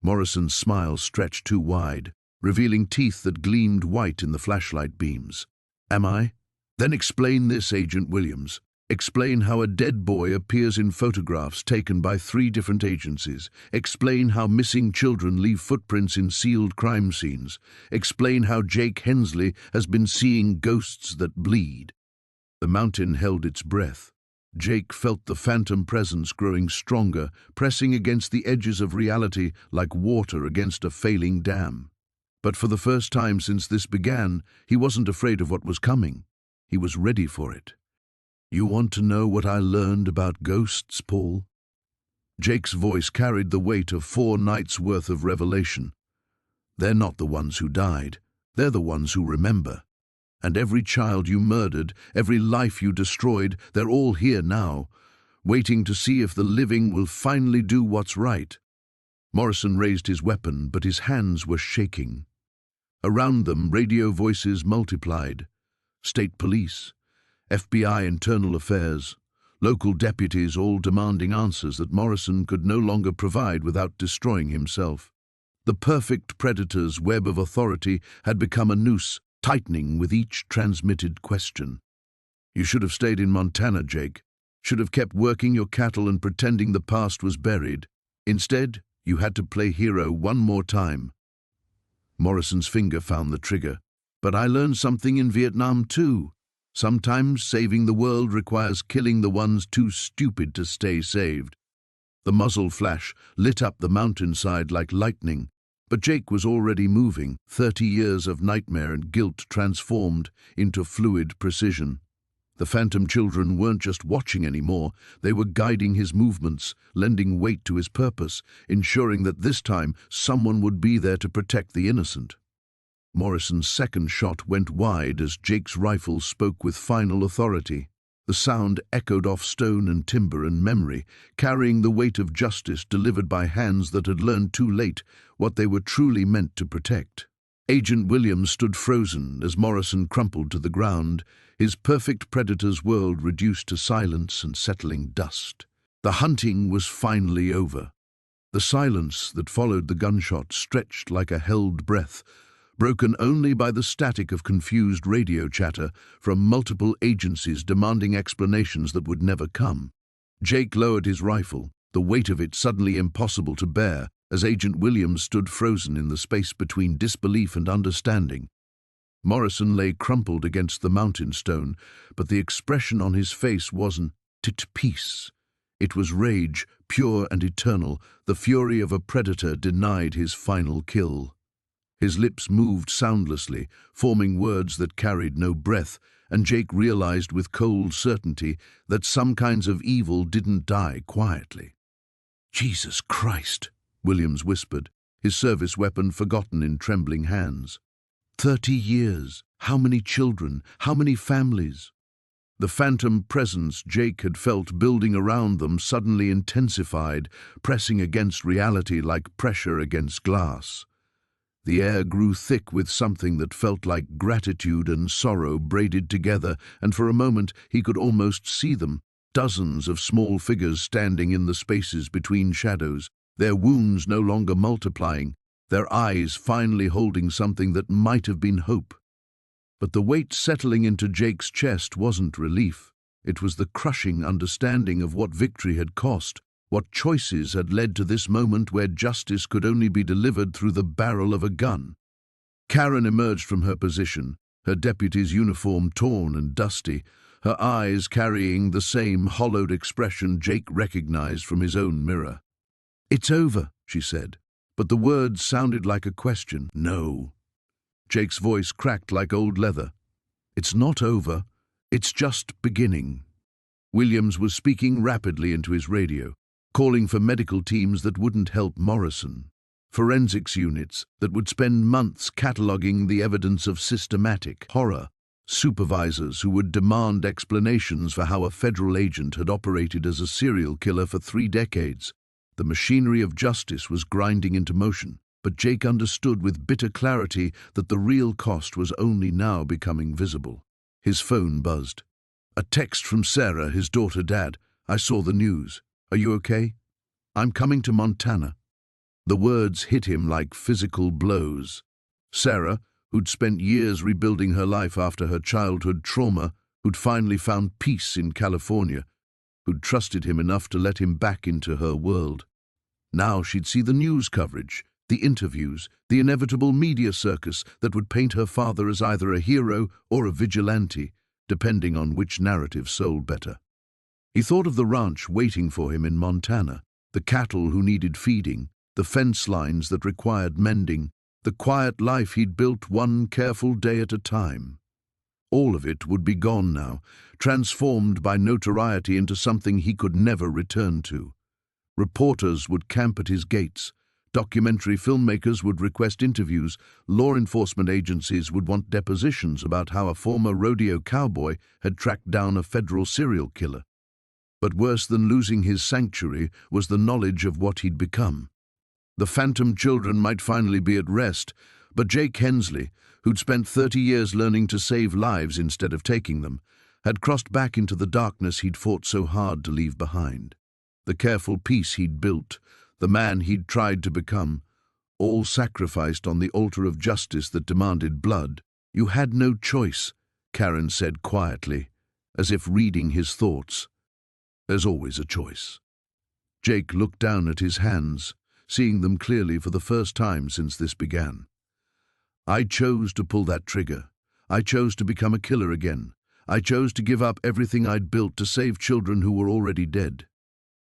Morrison's smile stretched too wide, revealing teeth that gleamed white in the flashlight beams. Am I? Then explain this, Agent Williams. Explain how a dead boy appears in photographs taken by 3 different agencies. Explain how missing children leave footprints in sealed crime scenes. Explain how Jake Hensley has been seeing ghosts that bleed. The mountain held its breath. Jake felt the phantom presence growing stronger, pressing against the edges of reality like water against a failing dam. But for the first time since this began, he wasn't afraid of what was coming. He was ready for it. You want to know what I learned about ghosts, Paul? Jake's voice carried the weight of 4 nights' worth of revelation. They're not the ones who died. They're the ones who remember. And every child you murdered, every life you destroyed, they're all here now, waiting to see if the living will finally do what's right. Morrison raised his weapon, but his hands were shaking. Around them, radio voices multiplied. State police, FBI Internal Affairs, local deputies all demanding answers that Morrison could no longer provide without destroying himself. The perfect predator's web of authority had become a noose, tightening with each transmitted question. You should have stayed in Montana, Jake. Should have kept working your cattle and pretending the past was buried. Instead, you had to play hero one more time. Morrison's finger found the trigger. But I learned something in Vietnam too. Sometimes saving the world requires killing the ones too stupid to stay saved. The muzzle flash lit up the mountainside like lightning, but Jake was already moving, 30 years of nightmare and guilt transformed into fluid precision. The phantom children weren't just watching anymore, they were guiding his movements, lending weight to his purpose, ensuring that this time someone would be there to protect the innocent. Morrison's second shot went wide as Jake's rifle spoke with final authority. The sound echoed off stone and timber and memory, carrying the weight of justice delivered by hands that had learned too late what they were truly meant to protect. Agent Williams stood frozen as Morrison crumpled to the ground, his perfect predator's world reduced to silence and settling dust. The hunting was finally over. The silence that followed the gunshot stretched like a held breath, broken only by the static of confused radio chatter from multiple agencies demanding explanations that would never come. Jake lowered his rifle, the weight of it suddenly impossible to bear, as Agent Williams stood frozen in the space between disbelief and understanding. Morrison lay crumpled against the mountain stone, but the expression on his face wasn't peace. It was rage, pure and eternal, the fury of a predator denied his final kill. His lips moved soundlessly, forming words that carried no breath, and Jake realized with cold certainty that some kinds of evil didn't die quietly. "Jesus Christ," Williams whispered, his service weapon forgotten in trembling hands. 30 years, how many children, how many families? The phantom presence Jake had felt building around them suddenly intensified, pressing against reality like pressure against glass. The air grew thick with something that felt like gratitude and sorrow braided together, and for a moment he could almost see them, dozens of small figures standing in the spaces between shadows, their wounds no longer multiplying, their eyes finally holding something that might have been hope. But the weight settling into Jake's chest wasn't relief. It was the crushing understanding of what victory had cost, what choices had led to this moment where justice could only be delivered through the barrel of a gun. Karen emerged from her position, her deputy's uniform torn and dusty, her eyes carrying the same hollowed expression Jake recognized from his own mirror. "It's over," she said, but the words sounded like a question. "No." Jake's voice cracked like old leather. "It's not over. It's just beginning." Williams was speaking rapidly into his radio, calling for medical teams that wouldn't help Morrison, forensics units that would spend months cataloging the evidence of systematic horror, supervisors who would demand explanations for how a federal agent had operated as a serial killer for 3 decades. The machinery of justice was grinding into motion, but Jake understood with bitter clarity that the real cost was only now becoming visible. His phone buzzed. A text from Sarah, his daughter. "Dad, I saw the news. Are you okay? I'm coming to Montana." The words hit him like physical blows. Sarah, who'd spent years rebuilding her life after her childhood trauma, who'd finally found peace in California, who'd trusted him enough to let him back into her world. Now she'd see the news coverage, the interviews, the inevitable media circus that would paint her father as either a hero or a vigilante, depending on which narrative sold better. He thought of the ranch waiting for him in Montana, the cattle who needed feeding, the fence lines that required mending, the quiet life he'd built one careful day at a time. All of it would be gone now, transformed by notoriety into something he could never return to. Reporters would camp at his gates, documentary filmmakers would request interviews, law enforcement agencies would want depositions about how a former rodeo cowboy had tracked down a federal serial killer. But worse than losing his sanctuary was the knowledge of what he'd become. The phantom children might finally be at rest, but Jake Hensley, who'd spent 30 years learning to save lives instead of taking them, had crossed back into the darkness he'd fought so hard to leave behind. The careful peace he'd built, the man he'd tried to become, all sacrificed on the altar of justice that demanded blood. "You had no choice," Karen said quietly, as if reading his thoughts. "There's always a choice." Jake looked down at his hands, seeing them clearly for the first time since this began. "I chose to pull that trigger. I chose to become a killer again. I chose to give up everything I'd built to save children who were already dead."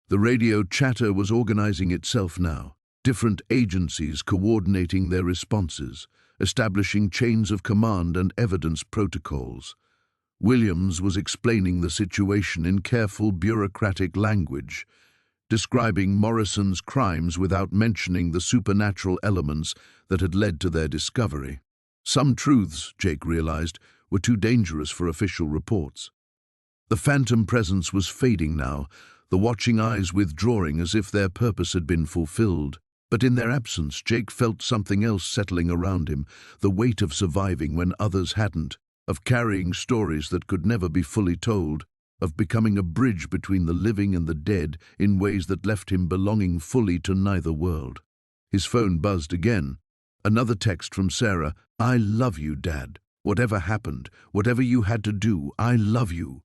The radio chatter was organizing itself now, different agencies coordinating their responses, establishing chains of command and evidence protocols. Williams was explaining the situation in careful bureaucratic language, describing Morrison's crimes without mentioning the supernatural elements that had led to their discovery. Some truths, Jake realized, were too dangerous for official reports. The phantom presence was fading now, the watching eyes withdrawing as if their purpose had been fulfilled. But in their absence, Jake felt something else settling around him, the weight of surviving when others hadn't, of carrying stories that could never be fully told, of becoming a bridge between the living and the dead in ways that left him belonging fully to neither world. His phone buzzed again. Another text from Sarah. "I love you, Dad. Whatever happened, whatever you had to do, I love you."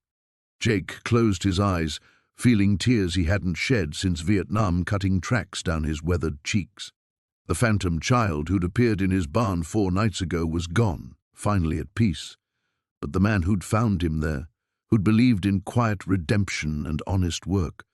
Jake closed his eyes, feeling tears he hadn't shed since Vietnam cutting tracks down his weathered cheeks. The phantom child who'd appeared in his barn 4 nights ago was gone, finally at peace. But the man who'd found him there, who'd believed in quiet redemption and honest work,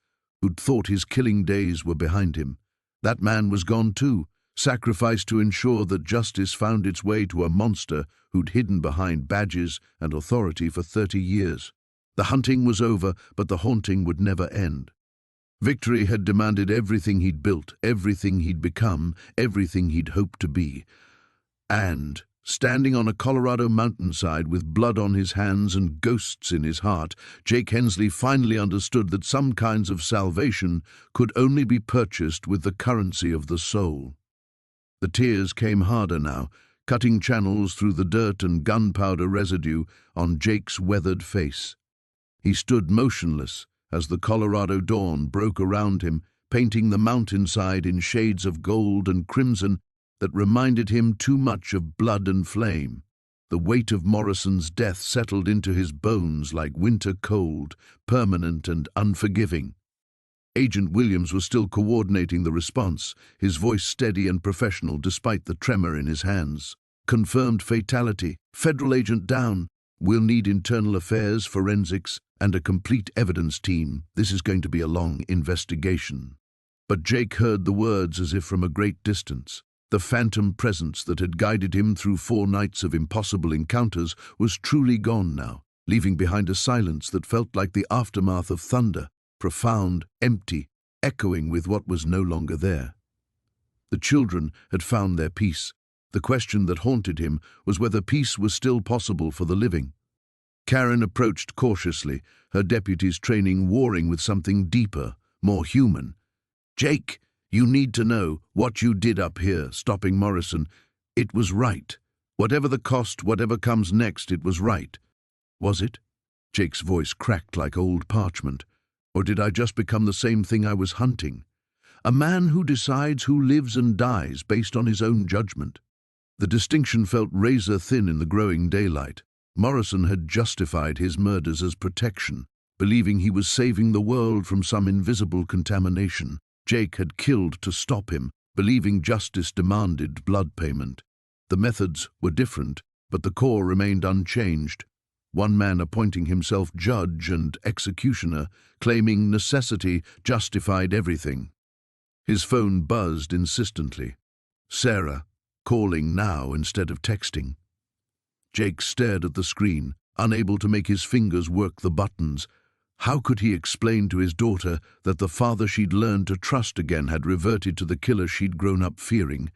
who'd thought his killing days were behind him, that man was gone too, sacrificed to ensure that justice found its way to a monster who'd hidden behind badges and authority for 30 years. The hunting was over, but the haunting would never end. Victory had demanded everything he'd built, everything he'd become, everything he'd hoped to be. And, standing on a Colorado mountainside with blood on his hands and ghosts in his heart, Jake Hensley finally understood that some kinds of salvation could only be purchased with the currency of the soul. The tears came harder now, cutting channels through the dirt and gunpowder residue on Jake's weathered face. He stood motionless as the Colorado dawn broke around him, painting the mountainside in shades of gold and crimson that reminded him too much of blood and flame. The weight of Morrison's death settled into his bones like winter cold, permanent and unforgiving. Agent Williams was still coordinating the response, his voice steady and professional despite the tremor in his hands. "Confirmed fatality. Federal agent down. We'll need internal affairs, forensics, and a complete evidence team. This is going to be a long investigation." But Jake heard the words as if from a great distance. The phantom presence that had guided him through 4 nights of impossible encounters was truly gone now, leaving behind a silence that felt like the aftermath of thunder, profound, empty, echoing with what was no longer there. The children had found their peace. The question that haunted him was whether peace was still possible for the living. Karen approached cautiously, her deputy's training warring with something deeper, more human. "Jake, you need to know what you did up here, stopping Morrison. It was right. Whatever the cost, whatever comes next, it was right." "Was it?" Jake's voice cracked like old parchment. "Or did I just become the same thing I was hunting? A man who decides who lives and dies based on his own judgment." The distinction felt razor-thin in the growing daylight. Morrison had justified his murders as protection, believing he was saving the world from some invisible contamination. Jake had killed to stop him, believing justice demanded blood payment. The methods were different, but the core remained unchanged. One man appointing himself judge and executioner, claiming necessity justified everything. His phone buzzed insistently. Sarah, calling now instead of texting. Jake stared at the screen, unable to make his fingers work the buttons. How could he explain to his daughter that the father she'd learned to trust again had reverted to the killer she'd grown up fearing?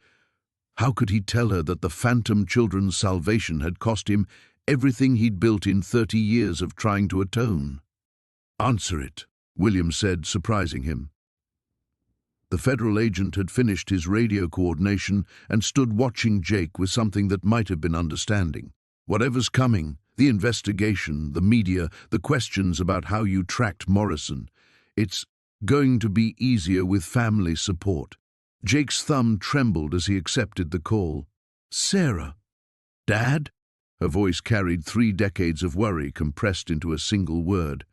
How could he tell her that the phantom children's salvation had cost him everything he'd built in 30 years of trying to atone? "Answer it," William said, surprising him. The federal agent had finished his radio coordination and stood watching Jake with something that might have been understanding. "Whatever's coming, the investigation, the media, the questions about how you tracked Morrison, it's going to be easier with family support." Jake's thumb trembled as he accepted the call. "Sarah." "Dad?" Her voice carried 3 decades of worry compressed into a single word.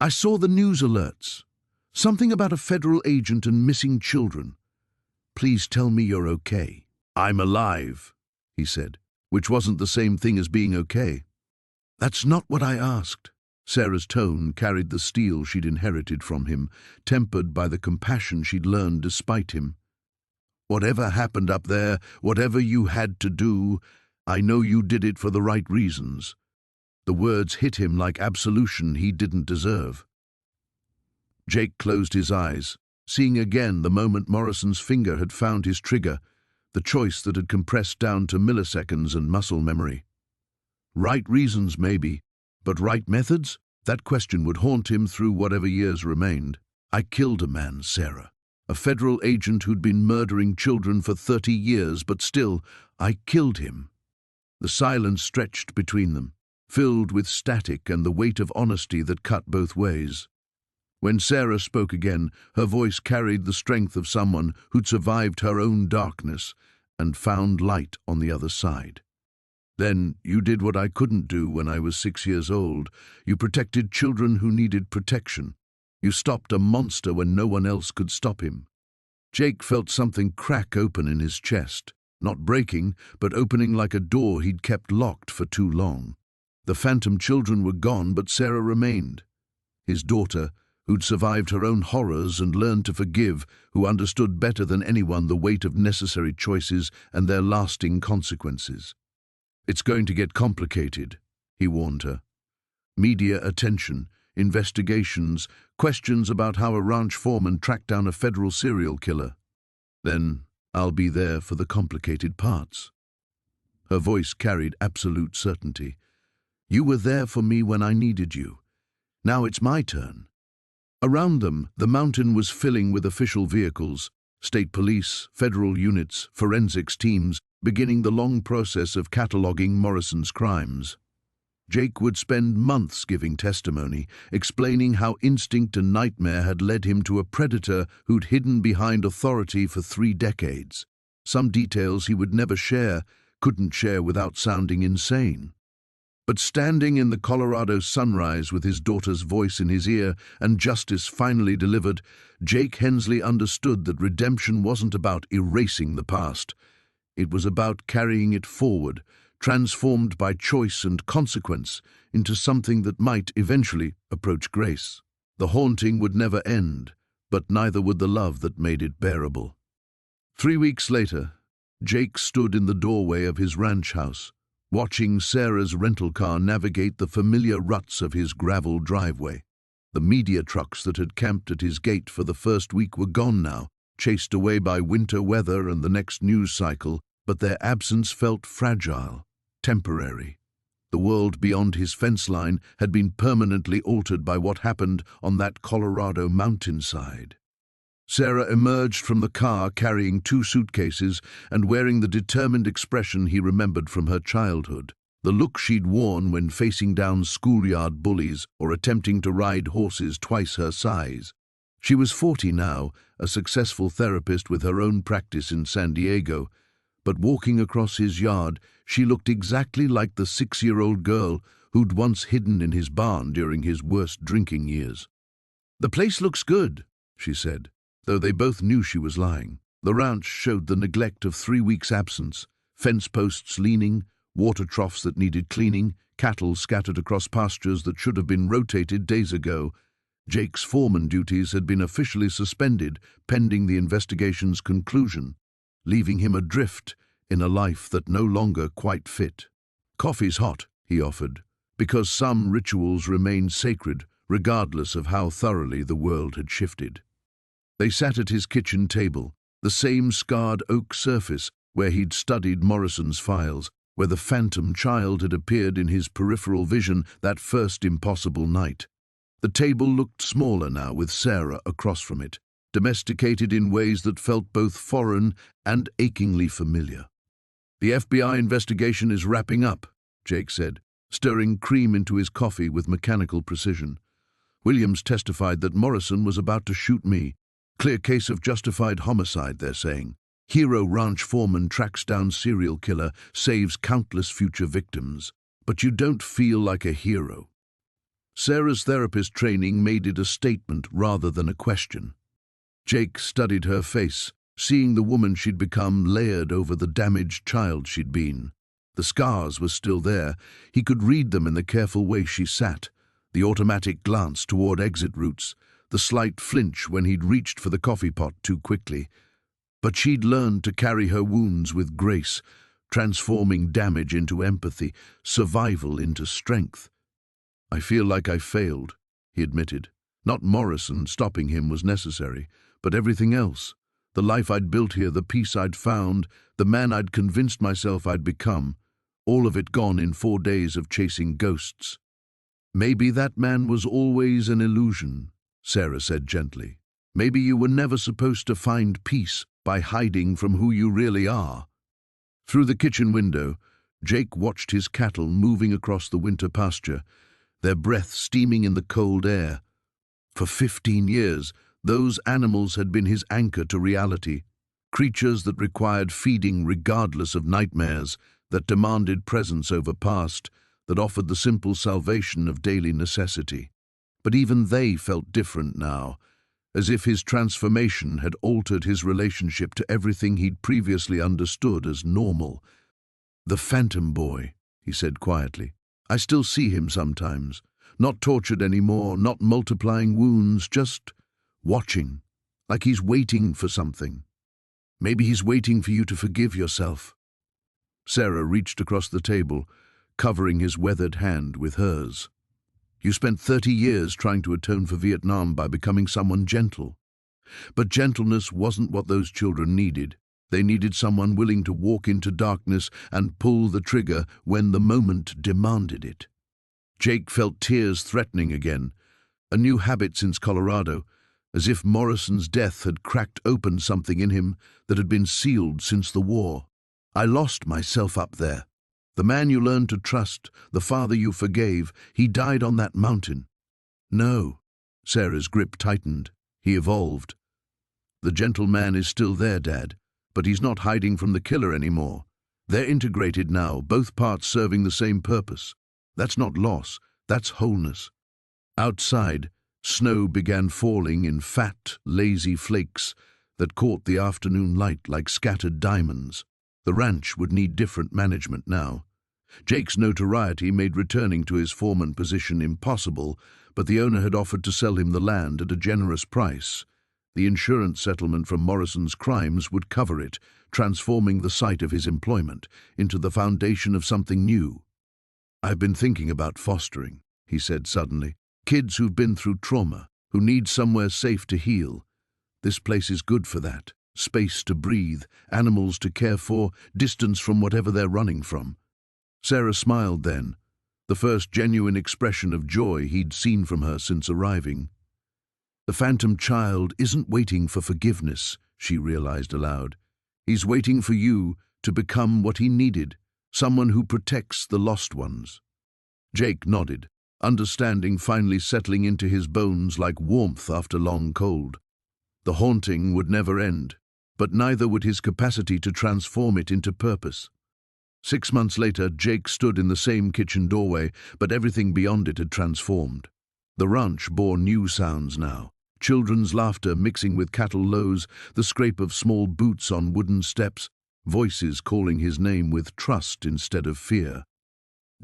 "I saw the news alerts. Something about a federal agent and missing children. Please tell me you're okay." "I'm alive," he said, which wasn't the same thing as being okay. "That's not what I asked." Sarah's tone carried the steel she'd inherited from him, tempered by the compassion she'd learned despite him. "Whatever happened up there, whatever you had to do, I know you did it for the right reasons. The words hit him like absolution he didn't deserve. Jake closed his eyes, seeing again the moment Morrison's finger had found his trigger, the choice that had compressed down to milliseconds and muscle memory. Right reasons, maybe, but right methods? That question would haunt him through whatever years remained. I killed a man, Sarah. A federal agent who'd been murdering children for 30 years, but still, I killed him. The silence stretched between them, filled with static and the weight of honesty that cut both ways. When Sarah spoke again, her voice carried the strength of someone who'd survived her own darkness and found light on the other side. Then you did what I couldn't do when I was 6 years old. You protected children who needed protection. You stopped a monster when no one else could stop him. Jake felt something crack open in his chest, not breaking, but opening like a door he'd kept locked for too long. The phantom children were gone, but Sarah remained. His daughter, who'd survived her own horrors and learned to forgive, who understood better than anyone the weight of necessary choices and their lasting consequences. It's going to get complicated, he warned her. Media attention, investigations, questions about how a ranch foreman tracked down a federal serial killer. Then I'll be there for the complicated parts. Her voice carried absolute certainty. You were there for me when I needed you. Now it's my turn. Around them, the mountain was filling with official vehicles, state police, federal units, forensics teams, beginning the long process of cataloging Morrison's crimes. Jake would spend months giving testimony, explaining how instinct and nightmare had led him to a predator who'd hidden behind authority for 3 decades. Some details he would never share, couldn't share without sounding insane. But standing in the Colorado sunrise with his daughter's voice in his ear and justice finally delivered, Jake Hensley understood that redemption wasn't about erasing the past. It was about carrying it forward, transformed by choice and consequence into something that might eventually approach grace. The haunting would never end, but neither would the love that made it bearable. 3 weeks later, Jake stood in the doorway of his ranch house, watching Sarah's rental car navigate the familiar ruts of his gravel driveway. The media trucks that had camped at his gate for the first week were gone now, chased away by winter weather and the next news cycle, but their absence felt fragile, temporary. The world beyond his fence line had been permanently altered by what happened on that Colorado mountainside. Sarah emerged from the car carrying 2 suitcases and wearing the determined expression he remembered from her childhood, the look she'd worn when facing down schoolyard bullies or attempting to ride horses twice her size. She was 40 now, a successful therapist with her own practice in San Diego, but walking across his yard, she looked exactly like the 6-year-old girl who'd once hidden in his barn during his worst drinking years. "The place looks good," she said, though they both knew she was lying. The ranch showed the neglect of 3 weeks' absence, fence posts leaning, water troughs that needed cleaning, cattle scattered across pastures that should have been rotated days ago. Jake's foreman duties had been officially suspended pending the investigation's conclusion, leaving him adrift in a life that no longer quite fit. "Coffee's hot," he offered, because some rituals remained sacred regardless of how thoroughly the world had shifted. They sat at his kitchen table, the same scarred oak surface where he'd studied Morrison's files, where the phantom child had appeared in his peripheral vision that first impossible night. The table looked smaller now with Sarah across from it, domesticated in ways that felt both foreign and achingly familiar. "The FBI investigation is wrapping up," Jake said, stirring cream into his coffee with mechanical precision. "Williams testified that Morrison was about to shoot me. Clear case of justified homicide, they're saying. Hero ranch foreman tracks down serial killer, saves countless future victims. But you don't feel like a hero." Sarah's therapist training made it a statement rather than a question. Jake studied her face, seeing the woman she'd become layered over the damaged child she'd been. The scars were still there. He could read them in the careful way she sat, the automatic glance toward exit routes, the slight flinch when he'd reached for the coffee pot too quickly. But she'd learned to carry her wounds with grace, transforming damage into empathy, survival into strength. "I feel like I failed," he admitted. Not Morrison, stopping him was necessary, but everything else. The life I'd built here, the peace I'd found, the man I'd convinced myself I'd become, all of it gone in 4 days of chasing ghosts. "Maybe that man was always an illusion," Sarah said gently. "Maybe you were never supposed to find peace by hiding from who you really are." Through the kitchen window, Jake watched his cattle moving across the winter pasture, their breath steaming in the cold air. For 15 years, those animals had been his anchor to reality, creatures that required feeding regardless of nightmares, that demanded presence over past, that offered the simple salvation of daily necessity. But even they felt different now, as if his transformation had altered his relationship to everything he'd previously understood as normal. "The Phantom Boy," he said quietly. "I still see him sometimes, not tortured anymore, not multiplying wounds, just watching, like he's waiting for something. Maybe he's waiting for you to forgive yourself." Sarah reached across the table, covering his weathered hand with hers. "You spent 30 years trying to atone for Vietnam by becoming someone gentle. But gentleness wasn't what those children needed. They needed someone willing to walk into darkness and pull the trigger when the moment demanded it." Jake felt tears threatening again, a new habit since Colorado, as if Morrison's death had cracked open something in him that had been sealed since the war. "I lost myself up there. The man you learned to trust, the father you forgave, he died on that mountain." "No." Sarah's grip tightened. "He evolved. The gentle man is still there, Dad, but he's not hiding from the killer anymore. They're integrated now, both parts serving the same purpose. That's not loss, that's wholeness." Outside, snow began falling in fat, lazy flakes that caught the afternoon light like scattered diamonds. The ranch would need different management now. Jake's notoriety made returning to his foreman position impossible, but the owner had offered to sell him the land at a generous price. The insurance settlement from Morrison's crimes would cover it, transforming the site of his employment into the foundation of something new. "I've been thinking about fostering," he said suddenly. "Kids who've been through trauma, who need somewhere safe to heal. This place is good for that. Space to breathe, animals to care for, distance from whatever they're running from." Sarah smiled then, the first genuine expression of joy he'd seen from her since arriving. "The phantom child isn't waiting for forgiveness," she realized aloud. "He's waiting for you to become what he needed, someone who protects the lost ones." Jake nodded, understanding finally settling into his bones like warmth after long cold. The haunting would never end, but neither would his capacity to transform it into purpose. 6 months later, Jake stood in the same kitchen doorway, but everything beyond it had transformed. The ranch bore new sounds now. Children's laughter mixing with cattle lows, the scrape of small boots on wooden steps, voices calling his name with trust instead of fear.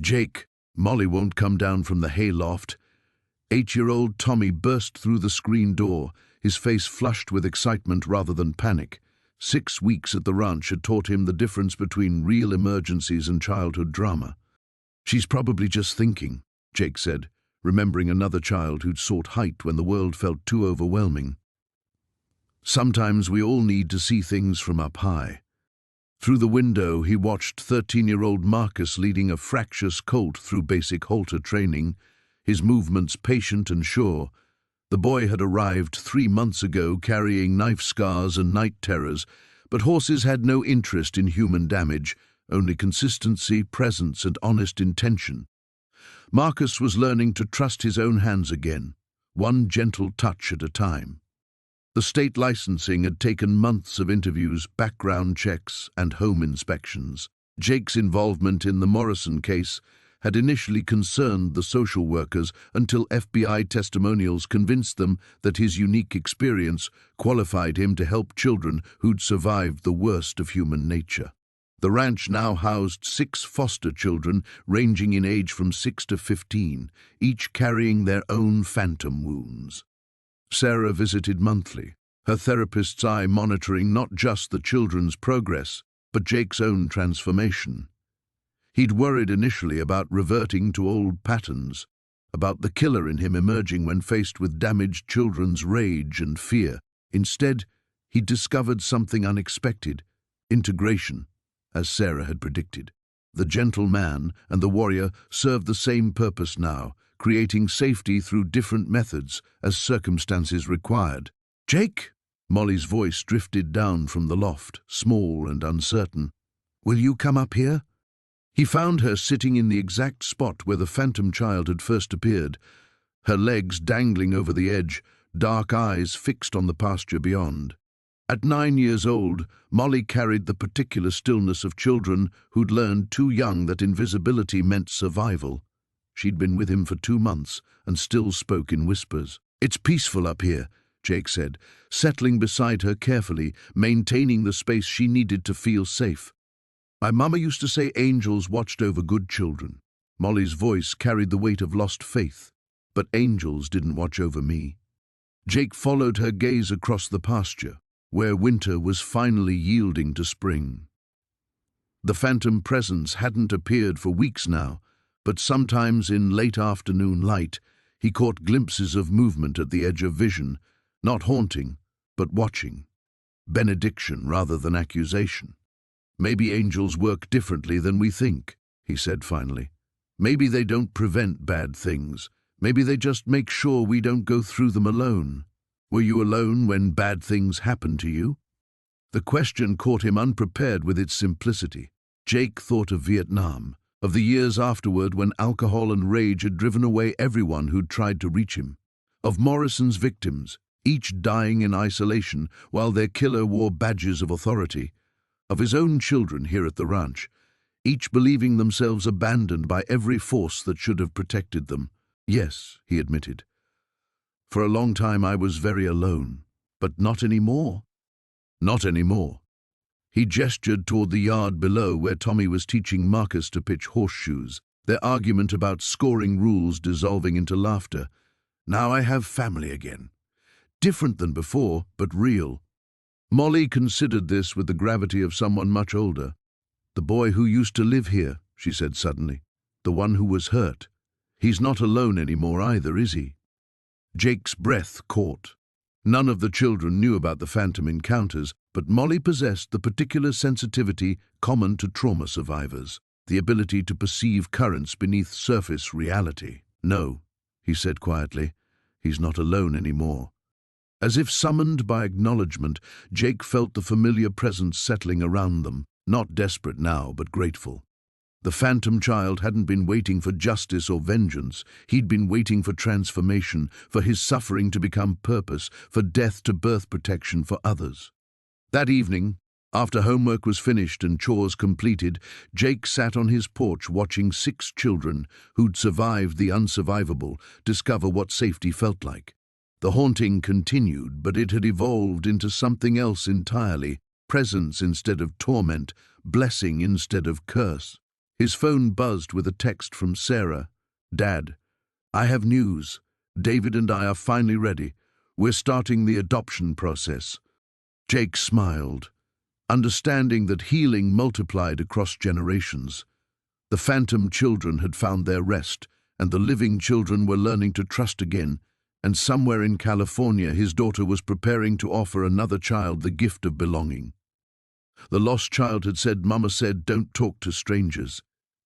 "Jake, Molly won't come down from the hayloft." 8-year-old Tommy burst through the screen door, his face flushed with excitement rather than panic. 6 weeks at the ranch had taught him the difference between real emergencies and childhood drama. "She's probably just thinking," Jake said, remembering another child who'd sought height when the world felt too overwhelming. "Sometimes we all need to see things from up high." Through the window, he watched 13-year-old Marcus leading a fractious colt through basic halter training, his movements patient and sure. The boy had arrived 3 months ago carrying knife scars and night terrors, but horses had no interest in human damage, only consistency, presence, and honest intention. Marcus was learning to trust his own hands again, one gentle touch at a time. The state licensing had taken months of interviews, background checks, and home inspections. Jake's involvement in the Morrison case had initially concerned the social workers until FBI testimonials convinced them that his unique experience qualified him to help children who'd survived the worst of human nature. The ranch now housed 6 foster children ranging in age from 6 to 15, each carrying their own phantom wounds. Sarah visited monthly, her therapist's eye monitoring not just the children's progress, but Jake's own transformation. He'd worried initially about reverting to old patterns, about the killer in him emerging when faced with damaged children's rage and fear. Instead, he discovered something unexpected: integration, as Sarah had predicted. The gentle man and the warrior served the same purpose now, creating safety through different methods as circumstances required. "Jake?" Molly's voice drifted down from the loft, small and uncertain. "Will you come up here?" He found her sitting in the exact spot where the phantom child had first appeared, her legs dangling over the edge, dark eyes fixed on the pasture beyond. At 9 years old, Molly carried the particular stillness of children who'd learned too young that invisibility meant survival. She'd been with him for 2 months and still spoke in whispers. "It's peaceful up here," Jake said, settling beside her carefully, maintaining the space she needed to feel safe. "My mama used to say angels watched over good children." Molly's voice carried the weight of lost faith. "But angels didn't watch over me." Jake followed her gaze across the pasture, where winter was finally yielding to spring. The phantom presence hadn't appeared for weeks now, but sometimes in late afternoon light, he caught glimpses of movement at the edge of vision, not haunting, but watching. Benediction rather than accusation. "Maybe angels work differently than we think," he said finally. "Maybe they don't prevent bad things. Maybe they just make sure we don't go through them alone." "Were you alone when bad things happened to you?" The question caught him unprepared with its simplicity. Jake thought of Vietnam, of the years afterward when alcohol and rage had driven away everyone who'd tried to reach him, of Morrison's victims, each dying in isolation while their killer wore badges of authority, of his own children here at the ranch, each believing themselves abandoned by every force that should have protected them. "Yes," he admitted. "For a long time I was very alone, but not anymore." "Not anymore." He gestured toward the yard below where Tommy was teaching Marcus to pitch horseshoes, their argument about scoring rules dissolving into laughter. "Now I have family again. Different than before, but real." Molly considered this with the gravity of someone much older. "The boy who used to live here," she said suddenly. "The one who was hurt. He's not alone anymore either, is he?" Jake's breath caught. None of the children knew about the phantom encounters, but Molly possessed the particular sensitivity common to trauma survivors, the ability to perceive currents beneath surface reality. "No," he said quietly, "he's not alone anymore." As if summoned by acknowledgement, Jake felt the familiar presence settling around them, not desperate now, but grateful. The phantom child hadn't been waiting for justice or vengeance. He'd been waiting for transformation, for his suffering to become purpose, for death to birth protection for others. That evening, after homework was finished and chores completed, Jake sat on his porch watching 6 children who'd survived the unsurvivable discover what safety felt like. The haunting continued, but it had evolved into something else entirely: presence instead of torment, blessing instead of curse. His phone buzzed with a text from Sarah. "Dad, I have news. David and I are finally ready. We're starting the adoption process." Jake smiled, understanding that healing multiplied across generations. The phantom children had found their rest, and the living children were learning to trust again, and somewhere in California his daughter was preparing to offer another child the gift of belonging. The lost child had said, "Mama said, don't talk to strangers."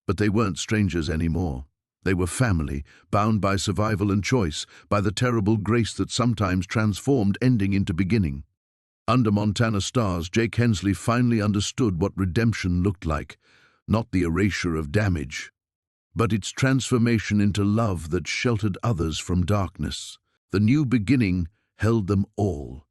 But they weren't strangers anymore. They were family, bound by survival and choice, by the terrible grace that sometimes transformed ending into beginning. Under Montana stars, Jake Hensley finally understood what redemption looked like, not the erasure of damage, but its transformation into love that sheltered others from darkness. The new beginning held them all,